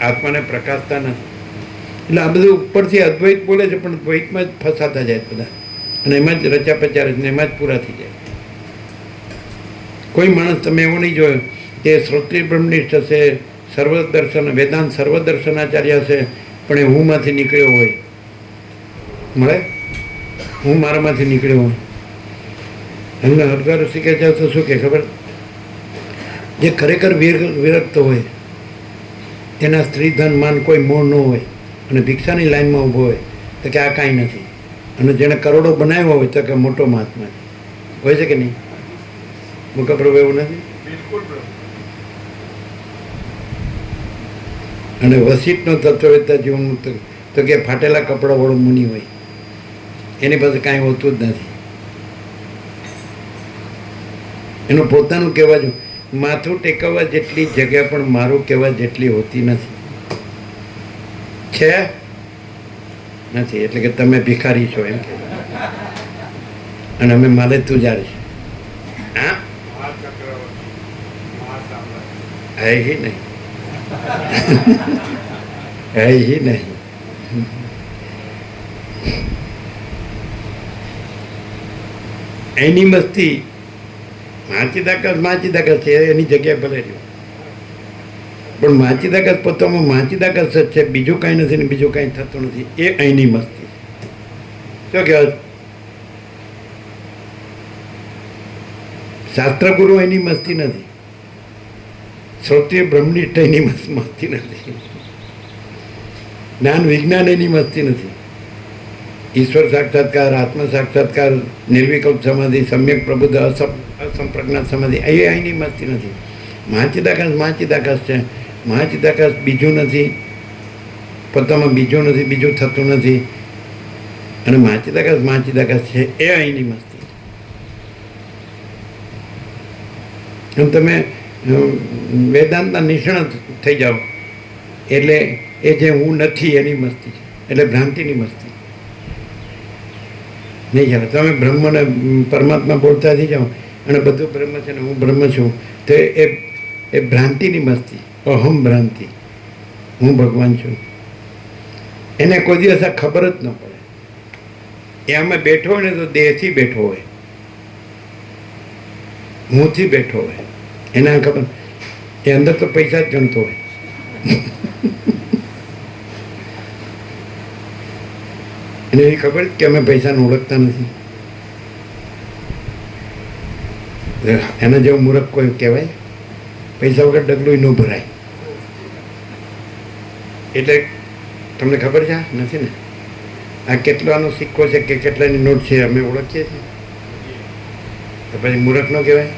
આત્માને પ્રકાશતા નથી. એટલે આ બધું ઉપરથી અદ્વૈત બોલે છે પણ દ્વૈતમાં જ ફસાતા જાય બધા અને એમાં જ રચા પચાર ને એમાં જ પૂરા થઈ જાય. કોઈ માણસ તમે એવો નહીં જોયો કે શ્રોત્રિય બ્રહ્મનિષ્ઠ હશે, સર્વદર્શન વેદાંત સર્વદર્શનાચાર્ય હશે પણ એ હુંમાંથી નીકળ્યો હોય. મળે? હું મારામાંથી નીકળ્યો હોય. એમને હરગાર શીખે છે તો શું કે ખબર? જે ખરેખર વિરક્ત હોય તેના સ્ત્રી ધન માન કોઈ મોહ ન હોય અને ભિક્ષાની લાઈનમાં ઊભો હોય તો કે આ કાંઈ નથી. અને જેણે કરોડો બનાવ્યો હોય તો કે મોટો મહાત્મા છે. હોય છે કે નહીં? મુકા પ્રભુ એવું નથી? અને વસિષ્ઠનો તત્વવેત્તા જીવન મુક્ત તો કે ફાટેલા કપડાવાળો મુનિ હોય, એની પાસે કાંઈ હોતું જ નથી. એનું પોતાનું કહેવા જો માથું ટેકવવા જેટલી જગ્યા પણ મારું કહેવા જેટલી હોતી નથી. છે નથી, એટલે કે તમે ભિખારી છો એમ કે, અને અમે માલે તુજાર છે. હા હે ही नहीं, है ही नहीं. એની મસ્તી માચીદાકસ છે, એની જગ્યાએ ભલે રહ્યો, પણ માચીદાકસ પોતામાં માચીદાકસ જ છે, બીજું કાંઈ નથી ને બીજું કાંઈ થતું નથી. એ અહીંની મસ્તી. શું કહેવાય? શાસ્ત્રગુરુ એની મસ્તી નથી, શ્રોત્રિય બ્રહ્મનિષ્ઠ એની મસ્તી નથી, જ્ઞાન વિજ્ઞાન એની મસ્તી નથી. ઈશ્વર સાક્ષાત્કાર, આત્મ સાક્ષાત્કાર, નિર્વિકલ્પ સમાધિ, સમ્યક પ્રબુદ્ધ, અસંપ્રજ્ઞાત સમાધિ, એ અહીંની મસ્તી નથી. માચીદાકાશ છે. માચીદાકાશ બીજું નથી, પોતામાં બીજું નથી, બીજું થતું નથી, અને માચીદાકાશ છે, એ અહીંની મસ્તી. એમ તમે વેદાંતના નિષ્ણાત થઈ જાઓ એટલે એ જે હું નથી એની મસ્તી છે, એટલે ભ્રાંતિની મસ્તી નહીં ચાલે. તમે બ્રહ્મને પરમાત્મા બોલતા થઈ જાઓ અને બધું બ્રહ્મ છે ને હું બ્રહ્મ છું, તો એ ભ્રાંતિની મસ્તી, અહમ ભ્રાંતિ, હું ભગવાન છું. એને કોઈ દિવસ આ ખબર જ ન પડે. એ આમાં બેઠો હોય ને તો દેહથી બેઠો હોય, હુંથી બેઠો હોય, એના ખબર. એ અંદર તો પૈસા જ ગણતો હોય. એને એવી ખબર કે અમે પૈસાને ઓળખતા નથી. એના જેવું મૂર્ખ કોઈ કહેવાય? પૈસા વગર ડગલું ન ભરાય. એટલે તમને ખબર છે નથી ને? આ કેટલાનો સિક્કો છે કે કેટલાની નોટ છે અમે ઓળખીએ છીએ, તો પછી મૂર્ખ ન કહેવાય?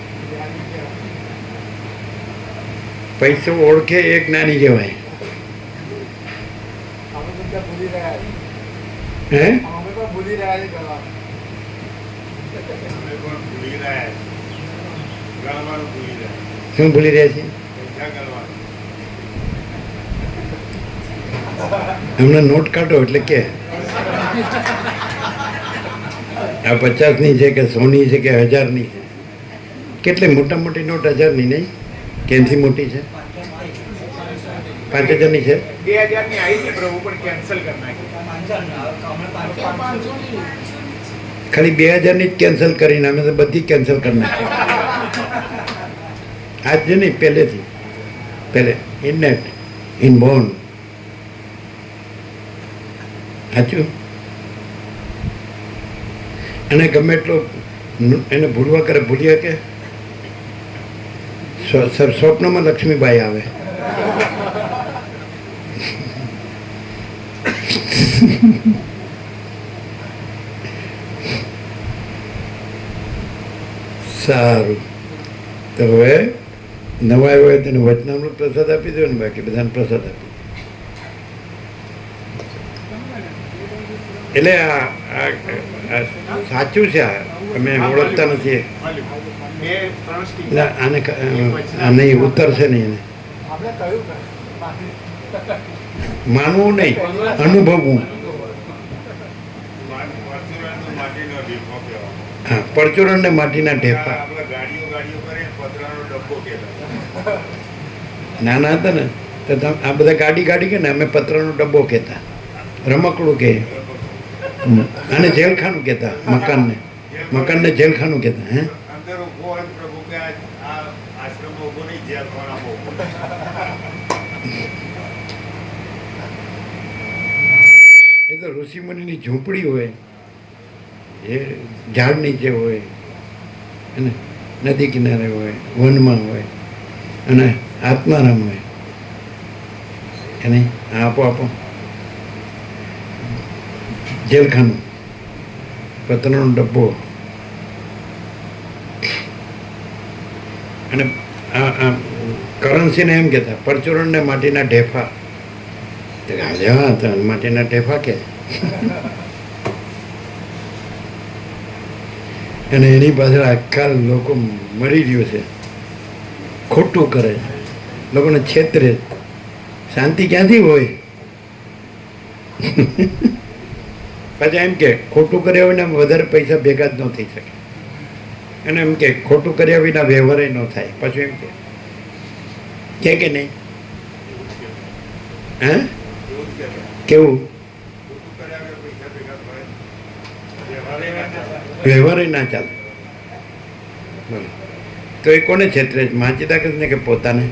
પૈસો ઓળખે એ જ્ઞાની કહેવાય. હે શું ભૂલી રહ્યા છે? હમણાં નોટ કાઢો એટલે કે આ 50ની છે કે 100ની છે કે 1000ની છે. કેટલી મોટા મોટી નોટ 1000ની નહીં? કેનથી મોટી છે? 5000ની છે? 2000ની આવી છે પ્રભુ, પણ કેન્સલ કરી નાખી. ખાલી 2000ની જ કેન્સલ કરીને અમે તો બધી કેન્સલ કરી નાખી. આજ જ નહીં, પહેલે ઇનનેટ ઇનબોર્ન. સાચું? અને ગમે એટલો એને ભૂલવા કરે, ભૂલ્યા કે સ્વપ્નમાં લક્ષ્મીબાઈ આવે. સારું, તો હવે નવા આવ્યો હોય તેને વચનામૃત પ્રસાદ આપી દો ને, બાકી બધાને પ્રસાદ આપી. એટલે આ સાચું છે. અમે ઓળખતા નથી. આને નહીં ઉતરશે નહીં. એને માનવું નહીં, અનુભવવું. હા, પરચુરણ ને માટીના ઢેફા. નાના હતા ને તો આ બધા ગાડી કે ને અમે પતરાનો ડબ્બો કહેતા, રમકડું કે, આને જેલખાનું કહેતા. મકાનને જેલખાનું કહેતા. હે એ તો ઋષિ મુનિની ઝૂંપડી હોય, એ ઝાડ નીચે હોય, અને નદી કિનારે હોય, વનમાં હોય, અને આત્મારામ હોય. એને આપો જેલખાનું, પતરાનો ડબ્બો. અને કરન્સીને એમ કહેતા પરચુરણ ને માટીના ઢેફા. તો કે આજે હા તો માટીના ટેફા કે અને એની પાછળ આખા લોકો મરી રહ્યો છે, ખોટું કરે છે, લોકોને છેતરે છે. શાંતિ ક્યાંથી હોય? પાછા એમ કે ખોટું કર્યા વિના વધારે પૈસા ભેગા જ ન થઈ શકે. અને એમ કે ખોટું કર્યા વિના વ્યવહાર ન થાય. પાછું એમ કે નહીં? હે કેવું? વ્યવહાર ના ચાલે. બોલો તો એ કોને છેતરે છે? માચીદા ને કે પોતાને?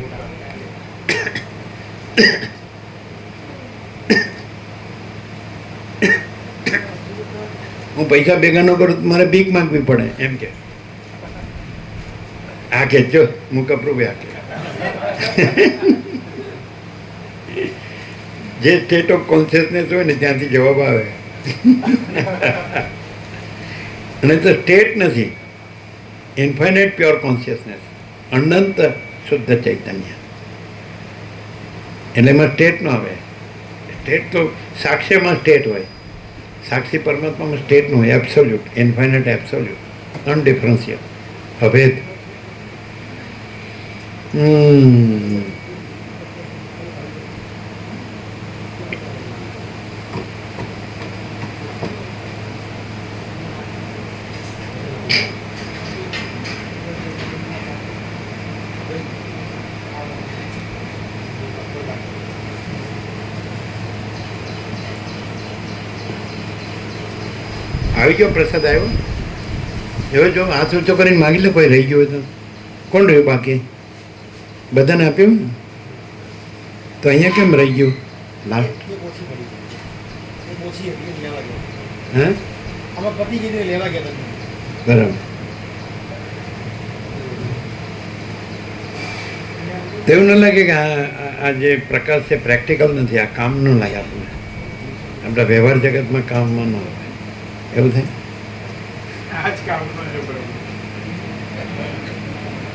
હું પૈસા ભેગા ન કરું તો મારે ભીખ માંગવી પડે એમ કે. આ કે જો હું કપરું આ કે જે સ્ટેટ ઓફ કોન્શિયસનેસ હોય ને ત્યાંથી જવાબ આવે. અને તો સ્ટેટ નથી, ઇન્ફાઇનાઇટ પ્યોર કોન્શિયસનેસ, અનંત શુદ્ધ ચૈતન્ય. એટલે એમાં સ્ટેટ ન આવે. સ્ટેટ તો સાક્ષ્યમાં સ્ટેટ હોય, સાક્ષી પરમાત્મામાં સ્ટેટ નું હોય. એબ્સોલ્યુટ, ઇન્ફાઇનાઇટ એબ્સોલ્યુટ, અનડિફરન્શિયલ, અભેદ. આવી ગયો પ્રસાદ આવ્યો? એવો જો હાથ ઊંચો કરીને માગી લે. કોઈ રહી ગયો હોય તો? કોણ રહ્યું બાકી? બધાને આપ્યું ને? તો અહીંયા કેમ રહી ગયું લાસ્ટ? હે બરાબર. તો એવું ન લાગે કે આ જે પ્રકાશ છે પ્રેક્ટિકલ નથી, આ કામ ન લાગે આપણને, આપણા વ્યવહાર જગતમાં કામમાં ન આવે એવું થાય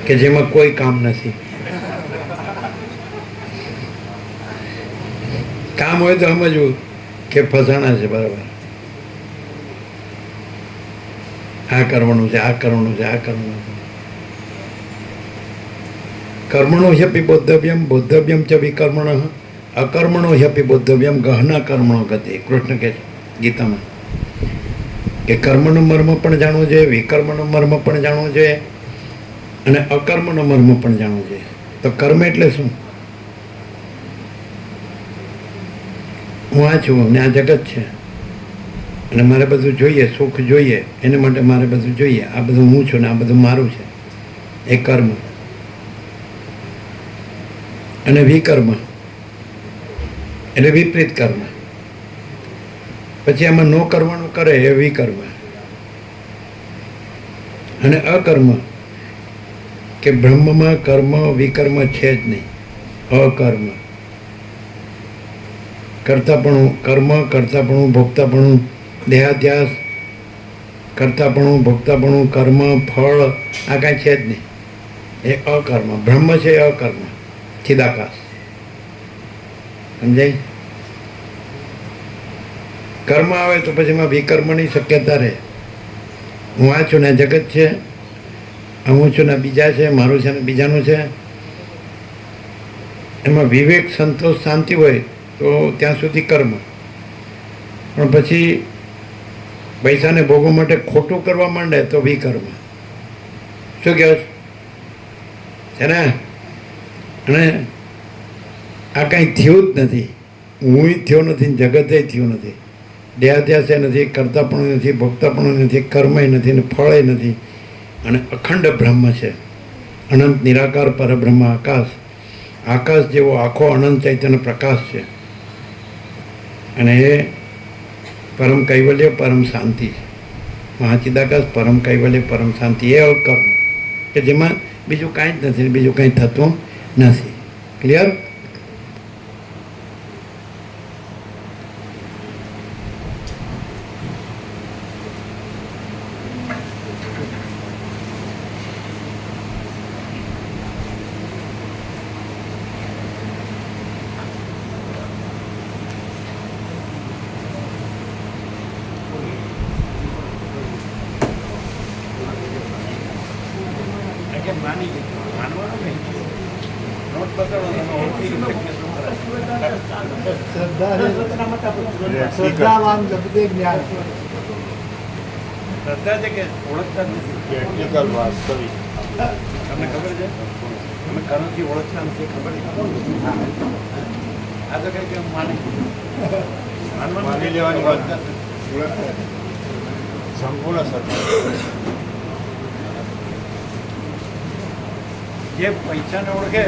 કે જેમાં કોઈ કામ નથી. કામ હોય તો સમજવું કે ફસાણા છે. બરાબર, આ કરવાનું છે, આ કરવાનું છે, આ કરવાનું છે. કર્મણો હ્યપી બોદ્ધવ્યમ, બોદ્ધવ્યમ ચ વિકર્મણ, અકર્મણો હ્યપી બોદ્ધવ્યમ, ગહના કર્મણો ગતિ. કૃષ્ણ કહે છે ગીતામાં કે કર્મનો મર્મ પણ જાણવો જોઈએ, વિકર્મનો મર્મ પણ જાણવો જોઈએ, અને અકર્મનો મર્મ પણ જાણવો જોઈએ. તો કર્મ એટલે શું? હું આ છું ને આ જગત છે અને મારે બધું જોઈએ, સુખ જોઈએ, એને માટે મારે બધું જોઈએ. આ બધું હું છું ને આ બધું મારું છે, એ કર્મ. અને વિકર્મ એટલે વિપરીત કર્મ. પછી એમાં નો કરવાનું કરે એ વિકર્મ. અને અકર્મ કે બ્રહ્મમાં કર્મ વિકર્મ છે જ નહીં, અકર્મ. કરતાપણું, કર્મ કરતાપણું, ભોગતાપણું, દેહાધ્યાસ, કરતાપણું, ભોગતાપણું, કર્મ, ફળ, આ કાંઈ છે જ નહીં, એ અકર્મ. બ્રહ્મ છે એ અકર્મ, ચિદાકાશ. સમજાય? કર્મ આવે તો પછી એમાં વિકર્મની શક્યતા રહે. હું આ છું ને જગત છે, હું છું ને બીજા છે, મારું છે ને બીજાનું છે. એમાં વિવેક, સંતોષ, શાંતિ હોય તો ત્યાં સુધી કર્મ. પણ પછી પૈસાને ભોગવવા માટે ખોટું કરવા માંડે તો વિકર્મ. શું કહો છે ને? અને આ કાંઈ થયું જ નથી, હું થયો નથી, જગતે થયું નથી, દેહાધ્યાસે નથી, કરતાપણું નથી, ભોગતાપણું નથી, કર્મય નથી ને ફળય નથી. અને અખંડ બ્રહ્મ છે, અનંત નિરાકાર પરબ્રહ્મ આકાશ. આકાશ જેવો આખો અનંત ચૈતન્ય પ્રકાશ છે. અને એ પરમ કૈવલ્ય, પરમ શાંતિ છે. મહાચિદાકાશ, પરમ કૈવલ્ય, પરમ શાંતિ, એ અકર્મ કે જેમાં બીજું કાંઈ જ નથી, બીજું કાંઈ થતું નથી. ક્લિયર? કે માની જજો, માનવાનું નહીં. નોટ બતાડો તમે ઓળખી રીતે શું કરાય. શ્રદ્ધાવાન જપદે જ્ઞાન. શ્રદ્ધા છે કે ઓળખતા જ નથી. પ્રેક્ટિકલ વાસ્તવિક. તમને ખબર છે તમે કરોથી ઓળખતા નથી ખબર છે. આ તો કંઈ કે માની માની લેવાની વાત ઓળખતા જ નથી. સંપૂર્ણ સત્ય. જે પૈસાને ઓળખે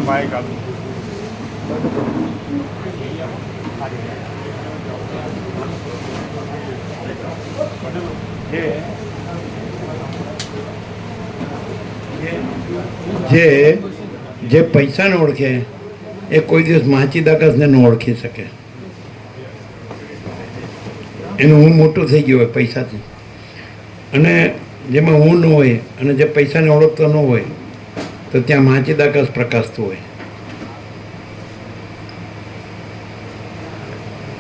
માઇક આપો. જે પૈસાને ઓળખે એ કોઈ દિવસ માચીદાકસને ન ઓળખી શકે. એનું હું મોટું થઈ ગયું હોય પૈસાથી, અને જેમાં હું ન હોય અને જે પૈસાને ઓળખતો ન હોય તો ત્યાં માચીદાકસ પ્રકાશતું હોય.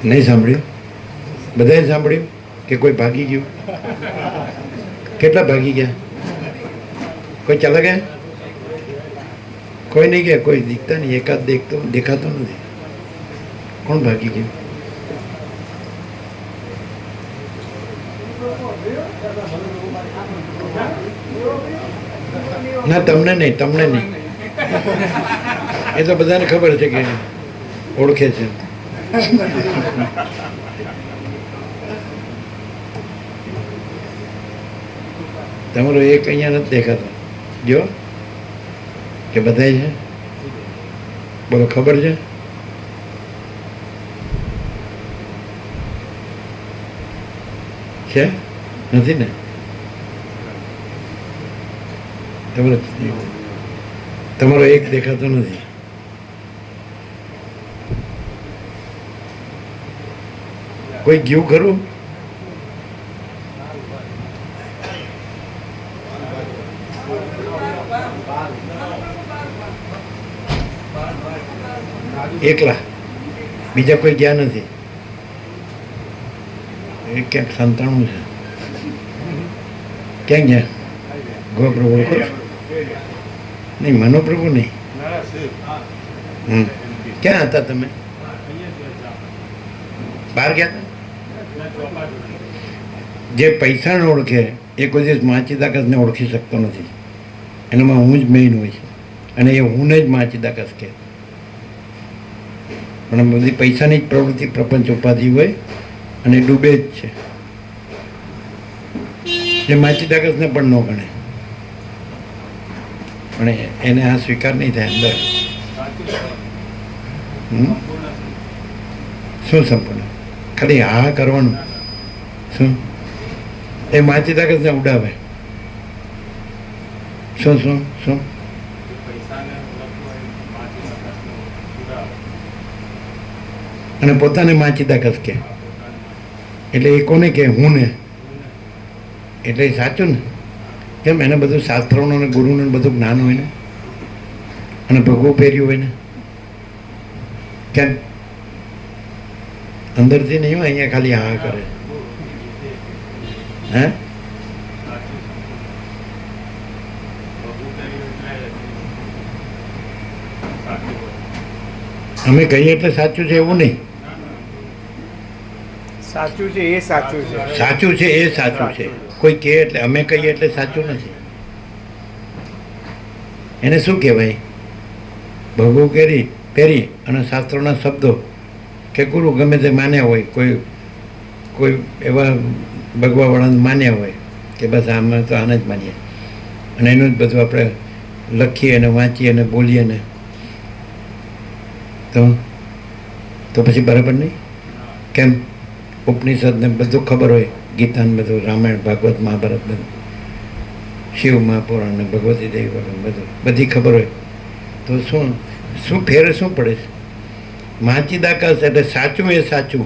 નહીં સાંભળ્યું? બધાએ સાંભળ્યું કે કોઈ ભાગી ગયું? કેટલા ભાગી ગયા? કોઈ ચાલે ગયા? કોઈ નહીં ગયા? કોઈ દીખતા નહીં? એકાદ દેખાતો નથી. કોણ ભાગી ગયું? ના, તમને નહીં, તમને નહીં. એ તો બધાને ખબર છે કે ઓળખે છે. તમારો એક અહીંયા નથી દેખાતો. જો કે બધા છે. બોલો, ખબર છે? છે? નથી ને? તમારો એક દેખાતો નથી. કોઈ ગયું ખરું? એકલા, બીજા કોઈ ગયા નથી. એ ક્યાંક સંતાણું છે. ક્યાં ગયા? ગોપ્રભુ ઓળખો છો? નહીં, મનોપ્રભુ નહીં. ક્યાં હતા તમે? બહાર ગયા હતા? જે પૈસાને ઓળખે એ કોઈ દિવસ માચીદાકસને ઓળખી શકતો નથી. એનામાં હું જ મેઇન હોય છે, અને એ હુંને જ માચીદાકસ કહે. પણ બધી પૈસાની જ પ્રવૃત્તિ, પ્રપંચ, ઉપાધિ હોય અને ડૂબે જ છે. એ માચીદાકસને પણ ન ગણે, પણ એને આ સ્વીકાર નહીં થાય અંદર. શું સંપૂર્ણ? ખાલી હા કરવાનું. શું એ માચીદાકસને ઉડાવે? શું શું શું? અને પોતાને માચીદાકસ કે, એટલે એ કોને કે? હું ને. એટલે એ સાચું ને? કેમ? એને બધું શાસ્ત્રોનું અને ગુરુનું બધું જ્ઞાન હોય ને, અને ભગવું પહેર્યું હોય ને. કેમ? અંદરથી નહીં હોય, અહીંયા ખાલી હા કરે. હે? અમે કહીએ એટલે સાચું છે એવું નહીં. સાચું છે એ સાચું છે. સાચું છે એ સાચું છે. કોઈ કહે એટલે અમે કહીએ એટલે સાચું નથી. એને શું કહેવાય? ભગવું પહેરી અને શાસ્ત્રોના શબ્દો કે ગુરુ ગમે તે માન્યા હોય, કોઈ એવા ભગવાવાળાને માન્યા હોય કે બસ આમાં તો આને જ માનીએ, અને એનું જ બધું આપણે લખીએ અને વાંચીએ અને બોલીએ ને, તો પછી બરાબર નહીં? કેમ? ઉપનિષદને બધું ખબર હોય, ગીતાને બધું, રામાયણ, ભાગવત, મહાભારત બધું, શિવ મહાપુરાણ ને ભગવતી દેવી બધું બધી ખબર હોય, તો શું ફેર શું પડે છે? માચીદાકસ એટલે સાચું એ સાચું.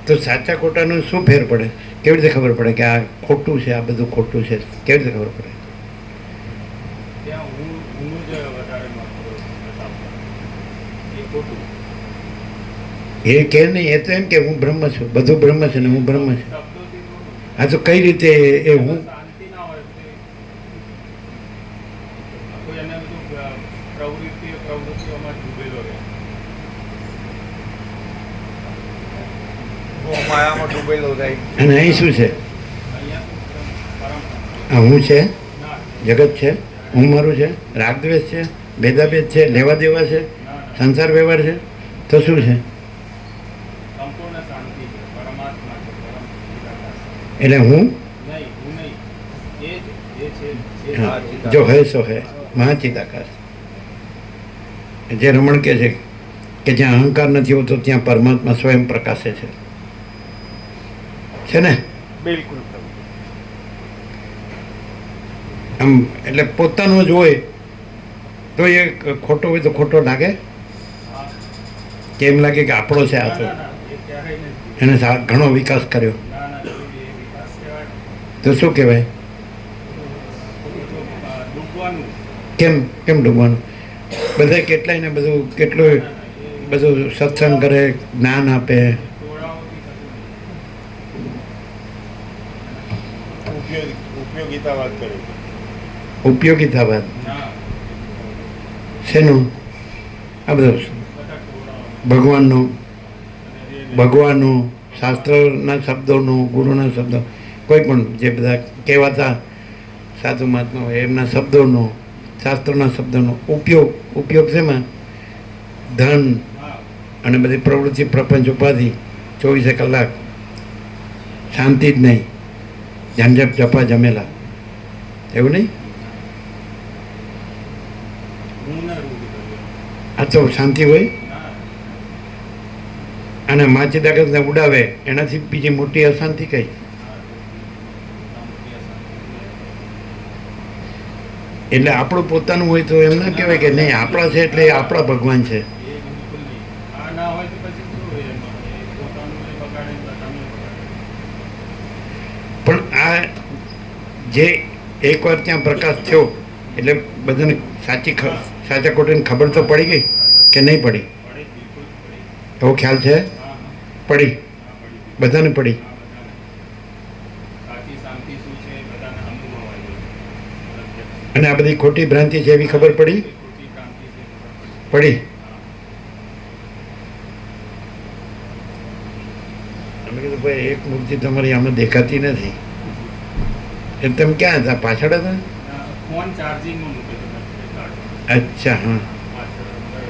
તો સાચા ખોટાનું શું ફેર પડે? કેવી રીતે ખબર પડે કે આ ખોટું છે, આ બધું ખોટું છે? કેવી રીતે ખબર પડે? એ કે નહીં, એ તો એમ કે હું બ્રહ્મ છું, બધું બ્રહ્મ છે ને હું બ્રહ્મ છું. આ તો કઈ રીતે એ હું શાંતિ ના હોય કોઈ એને બધું પ્રવૃત્તિઓમાં ડૂબેલો રહે. માયામાં ડૂબેલો થાય. અને અહીં શું છે? અહીંયા પરમ આ હું છે, ના જગત છે, હું મારું છે, રાગદ્વેષ છે, ભેદાભેદ છે, લેવા દેવા છે, ના સંસાર વ્યવહાર છે, તો શું છે? સંપૂર્ણ શાંતિ છે, પરમાત્મા છે, પરમ નિરાકાર. એટલે હું નહીં હું નહીં એ જ એ છે એ જ. હા, જો હૈ સો હૈ, મહાચિદાકાશ. જે રમણ કહે છે કે જ્યાં અહંકાર નથી હોતો ત્યાં પરમાત્મા સ્વયં પ્રકાશે છે ને? બિલકુલ આમ એટલે પોતાનું જ હોય તો એ ખોટો હોય તો ખોટો લાગે હા. કે એમ લાગે કે આપણો છે આ તો ના, ના, એ ક્યારેય નથી. એને ઘણો વિકાસ કર્યો ના ના એ વિકાસ કહેવાય ને. તો શું કહેવાય? ડૂબવાનું. કેમ કેમ ડૂબવાનું? બધા કેટલાય ને બધું કેટલું બધું સત્સંગ કરે, જ્ઞાન આપે, ટોળાઓથી થતું નહીં. ઉપયોગીતા વાત કરે છે. ઉપયોગીતાવાદ ના શેનું? આ બધું બધા ટોળાઓ ભગવાનનું અને એ ભગવાનનું, શાસ્ત્રના શબ્દોનું, ગુરુના શબ્દો, કોઈ પણ જે બધા કહેવાતા સાધુ મહાત્મા હોય એમના શબ્દોનો, શાસ્ત્રોના શબ્દોનો ઉપયોગ શેમાં? ધન હા અને બધી પ્રવૃત્તિ, પ્રપંચ, ઉપાધિ, 24 કલાક શાંતિ જ નહીં, ઝંઝટ જપા જમેલા, એવું નહીં? હું ને રૂઢ કર્યો. આ તો શાંતિ હોય. ના અને માચિદાગતને ઉડાવે એનાથી બીજી મોટી અશાંતિ કઈ? એટલે આપણું પોતાનું હોય તો એમ ના કહેવાય કે નહીં આપણા છે એટલે એ આપણા ભગવાન છે. એ બિલકુલ નહીં. આ ના હોય તો પછી શું હોય એમાં? એ પોતાનું એ બગાડે ને બધાનું બગાડે. પણ આ જે એકવાર ત્યાં પ્રકાશ થયો એટલે બધાને સાચા ખોટાની ખબર તો પડી ગઈ કે નહીં પડી? પડે બિલકુલ પડે. એવો ખ્યાલ છે? હા હા પડી, હા પડી. બધાને પડી. આ બધાને. સાચી શાંતિ શું છે એ બધાને અનુભવ આવ્યો. પ્રત્યક્ષ. અને આ બધી ખોટી ભ્રાંતિ છે એવી ખબર પડી? ખોટી ક્રાંતિ છે એ ખબર પડી. પડી. હા. અમે કીધું ભાઈ એક મૂર્તિ તમારી આમાં દેખાતી નથી. એ તમે ક્યાં હતા? પાછળ હતા? ફોન ચાર્જિંગમાં મૂકેલો છે કાર્ડ. અચ્છા, હા. પાછળ અંદર.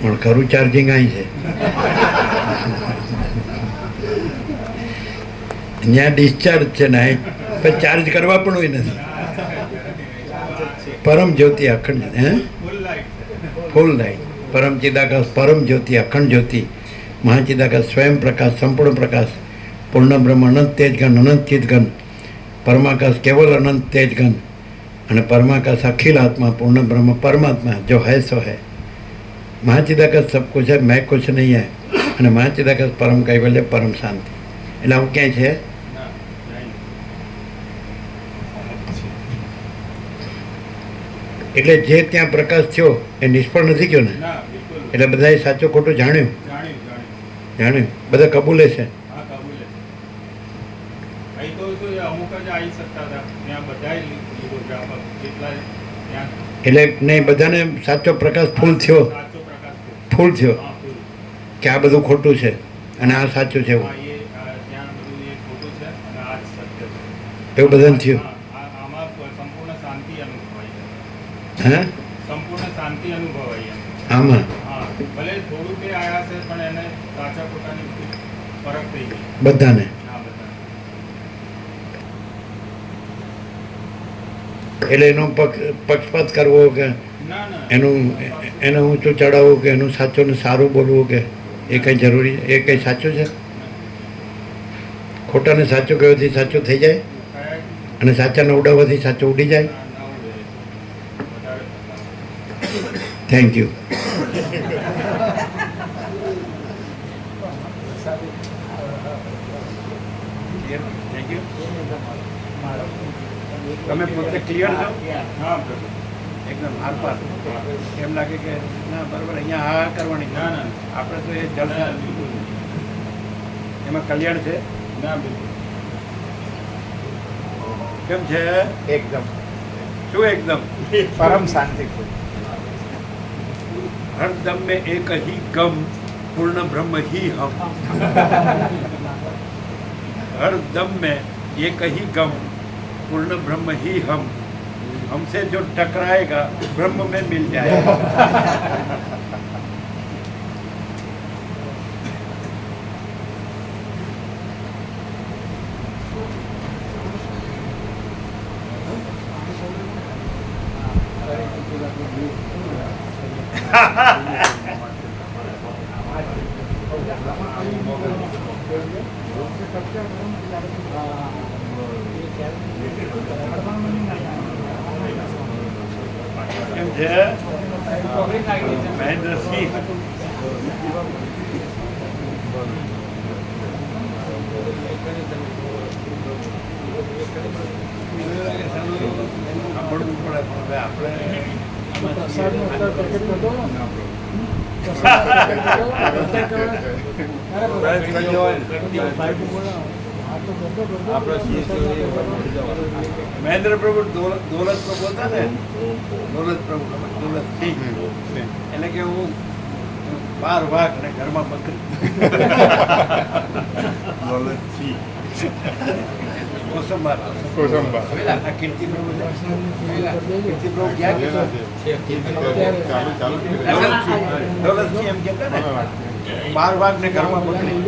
પણ ખરું ચાર્જિંગ અહીં છે. ત્યાં ડિસ્ચાર્જ છે ને અહીં પણ ચાર્જ કરવા પણ હોય નથી. પરમ જ્યોતિ અખંડ, હે ફૂલ લાઈટ છે. ફૂલ લાઈટ, પરમ ચિદાકાશ, પરમ જ્યોતિ, અખંડ જ્યોતિ, મહાચિદાકાશ, સ્વયં પ્રકાશ, સંપૂર્ણ પ્રકાશ, પૂર્ણ બ્રહ્મ, અનંત તેજગન, અનંત ચિદગન, પરમાકાશ, કેવલ અનંત તેજગન અને પરમાકાશ, અખિલ આત્મા, પૂર્ણ બ્રહ્મ, પરમાત્મા, જો હૈ સો હૈ. મહાચિદાકાશ સબ कुछ है, मैं कुछ नहीं है. અને મહાચિદાકાશ પરમ કૈવલ્ય, પરમ શાંતિ. એટલે આવું ક્યાંય છે? ના નહીં. એટલે જે ત્યાં પ્રકાશ થયો એ નિષ્ફળ નથી ગયો ને? ના બિલકુલ. એટલે બધાએ સાચું ખોટું જાણ્યું, જાણ્યું. બધા કબૂલે છે. હા કબૂલ છે. અહીં તો શું છે, અમુક જ આવી શકતા હતા. ત્યાં બધાય લીધો છે. આમાં જેટલા ત્યાં એટલે નહીં, બધાને સાચો પ્રકાશ ફૂલ થયો, સાચો પ્રકાશ છે. ફૂલ થયો હા ફૂલ. કે આ બધું ખોટું છે અને આ સાચું છે. એવું હા એ ત્યાં બધું એ ખોટું છે અને આ જ સત્ય છે. એવું બધાને થયું. હા, આમાં સંપૂર્ણ શાંતિ અનુભવાય છે. હે સંપૂર્ણ શાંતિ અનુભવાય એમ. આમાં હા ભલે થોડું તે આયા છે પણ એને સાચા ખોટાની ફરક થઈ ગઈ. બધાને. હા બધા. એટલે એનો પક્ષપાત કરવો કે ના ના એને ઊંચું ચડાવવું કે એનું સાચું ને સારું બોલવું કે એ કંઈ જરૂરી, એ કંઈ સાચું છે? ખોટાને સાચું કહેવાથી સાચું થઈ જાય કયા અને સાચાને ઉડાવવાથી સાચું ઉડી જાય. ના ના ઉડે. વધારે થેન્ક યુ. Thank you. તમે પોતે ક્લિયર છો? હા પ્રભુ. એકદમ આરપાર. એમ લાગે કે ના બરાબર અહીંયા આ કરવાની. ના ના આપણે તો એ ના જલસા બિલકુલ નહીં. એમાં કલ્યાણ છે. ના બિલકુલ. કેમ છે? એકદમ શું એકદમ? પરમ શાંતિ હરદમ में एक ही गम पूर्ण ब्रह्म ही हम हर दम में एक ही गम पूर्ण ब्रह्म ही हम हमसे जो टकराएगा ब्रह्म में मिल जाएगा કેમ છે મહેન્દ્રસિંહ? સાંભળવું પડે પણ હવે મહેન્દ્ર પ્રભુ દોલત પ્રભુ હતા ને, દોલત પ્રભુ દોલત સિંહ, એટલે કે હું 12 વાઘ ને ઘરમાં બકરી. દોલત સિંહ કોસંબા આ કીર્તિ પ્રભુ છે. કીર્તિ પ્રભુ ક્યાં ગયા? દોલત સિંહ એમ કહેતા ને 12 વાઘ ને ઘરમાં બકરી.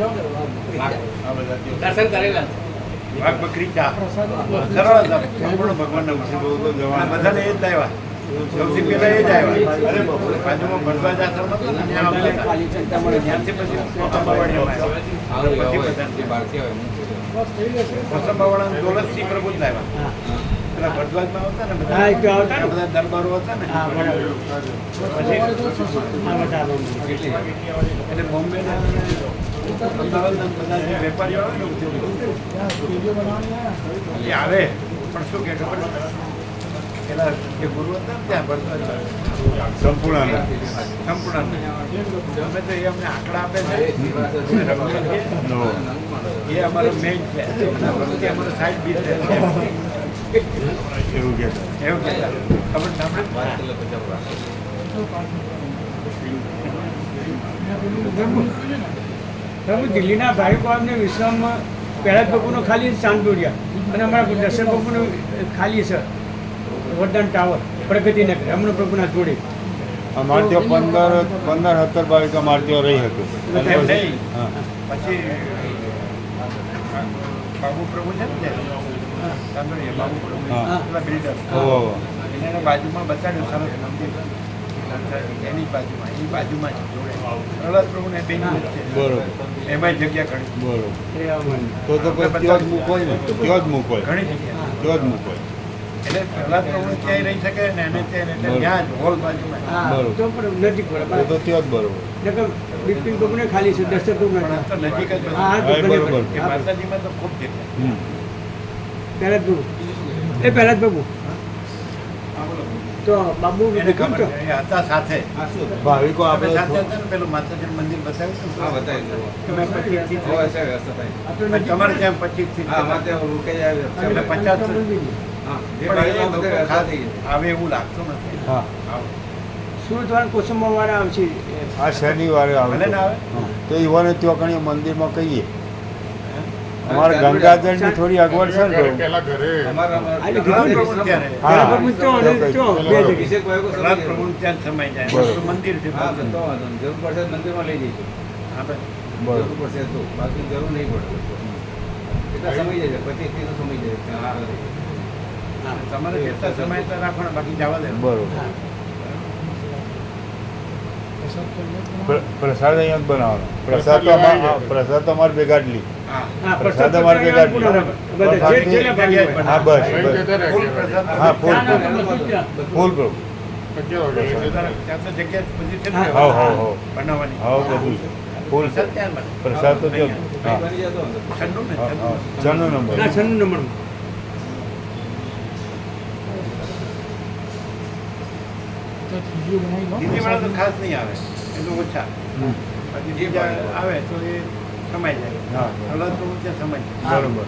દર્શન કરેલા વાઘ બકરી ચા સરળ હતા, સંપૂર્ણ ભગવાનના બધાને એ જ લાવ્યા. સૌથી પહેલા એ જ આવ્યા. બાજુમાં ભરદ્વાજ આશ્રમ હતો ને, ત્યાં આવતા હતા. ત્યાંથી પછી કોસંબાવાડીમાં આવ્યા. પછી કોસંબાવાળા દોલતસિંહ પ્રભુ જ લાવ્યા. પેલા ભરદ્વાજમાં આવતા ને બધા દરબારો હતા ને, પછી એટલે બોમ્બેના અમદાવાદના બધા જે વેપારીઓ આવે ને ઉદ્યોગો એ આવે. પણ શું કે ખબર છે? પેલા જે ગુરુ હતા ને ત્યાં ભરદ્વાજ સંપૂર્ણ અમે તો એ અમને આંકડા આપે છે, એ અમારો મેઇન છે, અમારો સાઈડ બિઝનેસ છે એવું કહેતા. ખબર સાંભળે? પ્રભુ દિલ્હીના ભાવિકો અમને વિશ્રામમાં પહેલા બાપુનો ખાલી ચાંદોડિયા અને અમારા દર્શન બાપુનો ખાલી છે વરદાન ટાવર પ્રગતિનગર અમને પ્રભુના જોડે. અમારે ત્યાં 15-17 બાવીસ અમારે ત્યાં રહી હતું. એમ નહીં. પછી બાબુ પ્રભુ છે ને, સાંભળીએ બાબુ પ્રભુ પેલા બિલ્ડર, એના બાજુમાં બતાડ્યું સરસ મંદિર એની બાજુમાં છે જોડે પ્રહલાદ પ્રભુને બેની વચ્ચે. બરોબર. એમાં જગ્યા ઘણી. બરોબર. તો પછી ત્યાં જ મૂકવાય ને, ત્યાં જ મૂકવાય, ઘણી જગ્યા. ત્યાં જ મૂકવાય. એટલે પ્રહલાદ પ્રભુ ક્યાંય રહી શકે ને એને ત્યાં એટલે ત્યાં જ હોલ બાજુમાં. બરોબર. તો પણ નજીક પડે તો ત્યાં જ બરોબર. બિપિન બાપુને ખાલી છે દર્શન બાપુ પણ આ તો નજીક જ બધું. હા હા, બરોબર. એ માતાજીમાં તો ખૂબ જગ્યા. પહેલા જ બાબુ એ પહેલા જ બાબુ તો બાબુ એને ખબર છે, એ હતા સાથે. ભાવિકો આપણે આપણે સાથે હતા ને, પેલું માતાજીનું મંદિર બતાવ્યું હતું ને? કે મેં 25 થી તમારે ત્યાં 25 થી એટલે 50 પણ એ લોકો ખાસ આવે એવું લાગતું નથી. હા સુરત વાળા કોસંબા વાળા આવશે. આ શનિવારે આવે ભલે ના આવે. તો ઈવોને ત્યાં કણી મંદિરમાં કહીએ અમારે ગંગાજળની થોડી અગવડ છે ને તો. પ્રહલાદ પ્રભુ ત્યાં રહે. હા. બાબુ તો અને તો બે જગ્યાએ. પ્રહલાદ પ્રભુ ત્યાં જ સમાઈ જાય. બરોબર. તો મંદિર છે. આપણે બરોબર. તમારે કેટલા સમય તો રાખવાના, બાકી જવા દે. બરોબર. પ્રસાદ અહીંયા જ બનાવવાનો. પ્રસાદ તો અમારે ભેગા જ લી. હા. હા, પ્રસાદ અમારે ભેગા જ લી. બધા જે જેટલા ભાવિકો. હા બસ ફૂલ પ્રસાદ. હા ફૂલ ફૂલ પ્રભુ. ત્યાં તો જગ્યા બધી છે ને હા હા હા બનાવવાની. હા બધું છે. ફૂલ પ્રસાદ ત્યાં બને. પ્રસાદ તો ત્યાં હા છન્નું ને હા છન્નું. છન્નો નંબર. ના 96 નંબર દિલ્હીવાળા તો ખાસ નહીં આવે, એ તો ઓછા. પછી બીજા આવે તો એ સમાઈ જાય. હા પ્રહલાદ પ્રભુ ત્યાં સમાઈ જાય. બરોબર.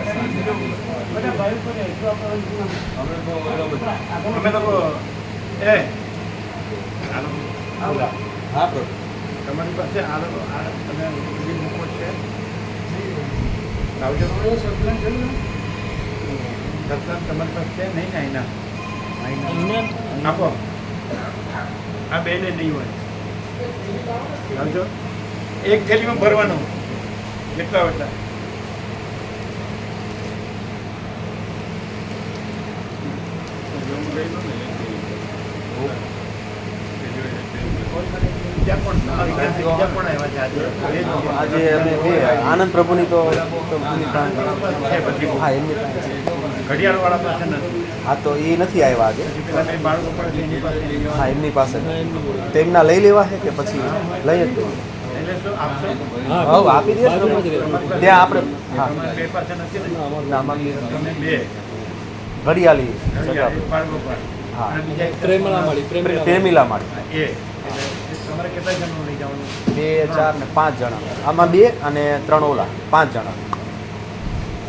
બધા ભાવિકોને એટલું આપણે અમે લોકો એ હા પ્રભુ. તમારી પાસે આ તમે બધી મૂકો છે લાવજો સત્સંગ તમારી પાસે છે નહીં ને અહીંના આપો આ બેને નહીં હોય લાવજો એક થેલીમાં ભરવાનું જેટલા એટલા આજે અમે બે આનંદ પ્રભુની તો પૂરી પ્રાણ હા એમની પાસે છે. ઘડિયાળવાળા પાસે નથી હા તો એ નથી આવ્યા આજે. પછી પેલા બે બાળકો પડે છે એની પાસે હા એમની પાસે તેમના લઈ લેવા છે કે પછી લઈ જ લેવા? એટલે શું આપશો હવે આપી દે ત્યાં આપણે હા તમારે બે પાસે નથી ને ના અમારી તમે બે ઘડિયાળી ઘડિયાળ, બાળકો પર હા. અને બીજા એક પ્રેમીલા માળી એ એટલે તમારે કેટલા જણનું લઈ જવાનું 2, 4 ને 5 જણા. આમાં 2 અને 3 ઓલા 5 જણા.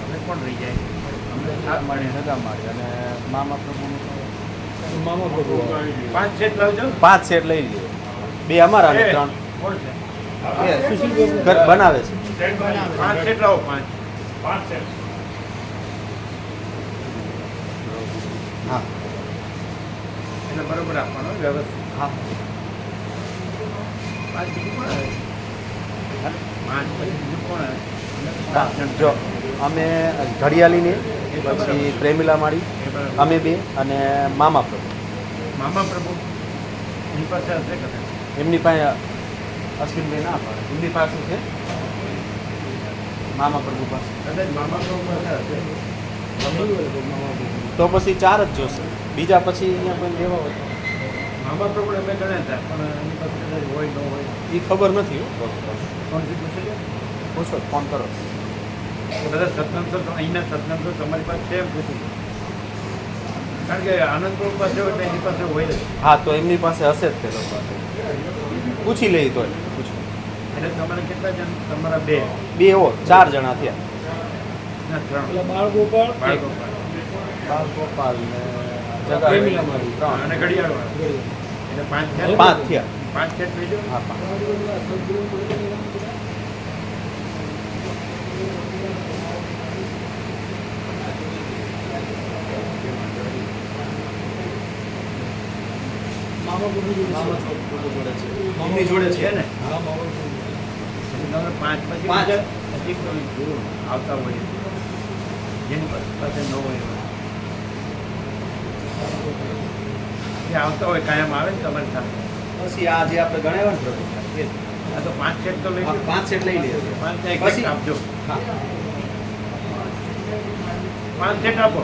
અમે કોણ લઈ જાય અમને સાત મળે સગા માળી અને મામા પ્રભુનું 5 સેટ લાવજો 5 સેટ લઈ લઈએ. 2 અમારા અને 3 કોણ છે એ ઘર બનાવે છે. 5 સેટ લાવો 5 હા એટલે બરોબર આપવાનો વ્યવસ્થિત હા 5 બીજું કોણ આવે 5 પછી બીજું કોણ આવે હા. જો અમે ઘડિયાળીને પછી પ્રેમીલા માળી એ બરાબર. અમે 2 અને મામા પ્રભુ. મામા પ્રભુ એની પાસે હશે કદાચ એમની પાસે અશ્વિનભાઈ ના પાડે. એમની પાસે છે મામા પ્રભુ પાસે. કદાચ મામા પ્રભુ પાસે હશે તો પછી 4 જ જોશે. બીજા પછી અહીંયા કોઈ લેવા હોય તો. મામા પ્રભુ અમે ગણ્યા હતા પણ એની પાસે કદાચ હોય ન હોય એ ખબર નથી હો. કોણથી પૂછી લો પૂછો ફોન કરો. બધા સત્સંગ તો અહીંના સત્સંગ તો તમારી પાસે છે એમ પૂછી લો કારણ કે આનંદ પ્રભુ પાસે હોય એટલે એની પાસે હોય જ હા તો એમની પાસે હશે જ તે લોકો. પૂછી લઈએ તો પૂછો. એટલે તમારે કેટલા જણ તમારા 2 2 હો 4 જણા થયા. ના 3 બાળકો પર બાળકો પર. બાલ ગોપાલ ને પ્રેમીલા માળી. 3 અને ઘડિયાળ વાળા એટલે 5 થયા 5 થયા. 5 સેટ લઈ જાઓ હા 5. એમની જોડે છે ને. પછી તમે 5 પછી પાંચ. બીજા હજી કોઈ ગુરુ આવતા હોય જેની પાસે ન હોય એવા. જે આવતા હોય કાયમ આવે ને તમારી સાથે પછી આ જે આપણે ગણાવ્યા ને પ્રભુ એ જ. આ તો 5 સેટ તો લઈ હા, લો 5 સેટ લઈ લઈએ. 5 એક પછી- એક આપજો હા 5 સેટ આપો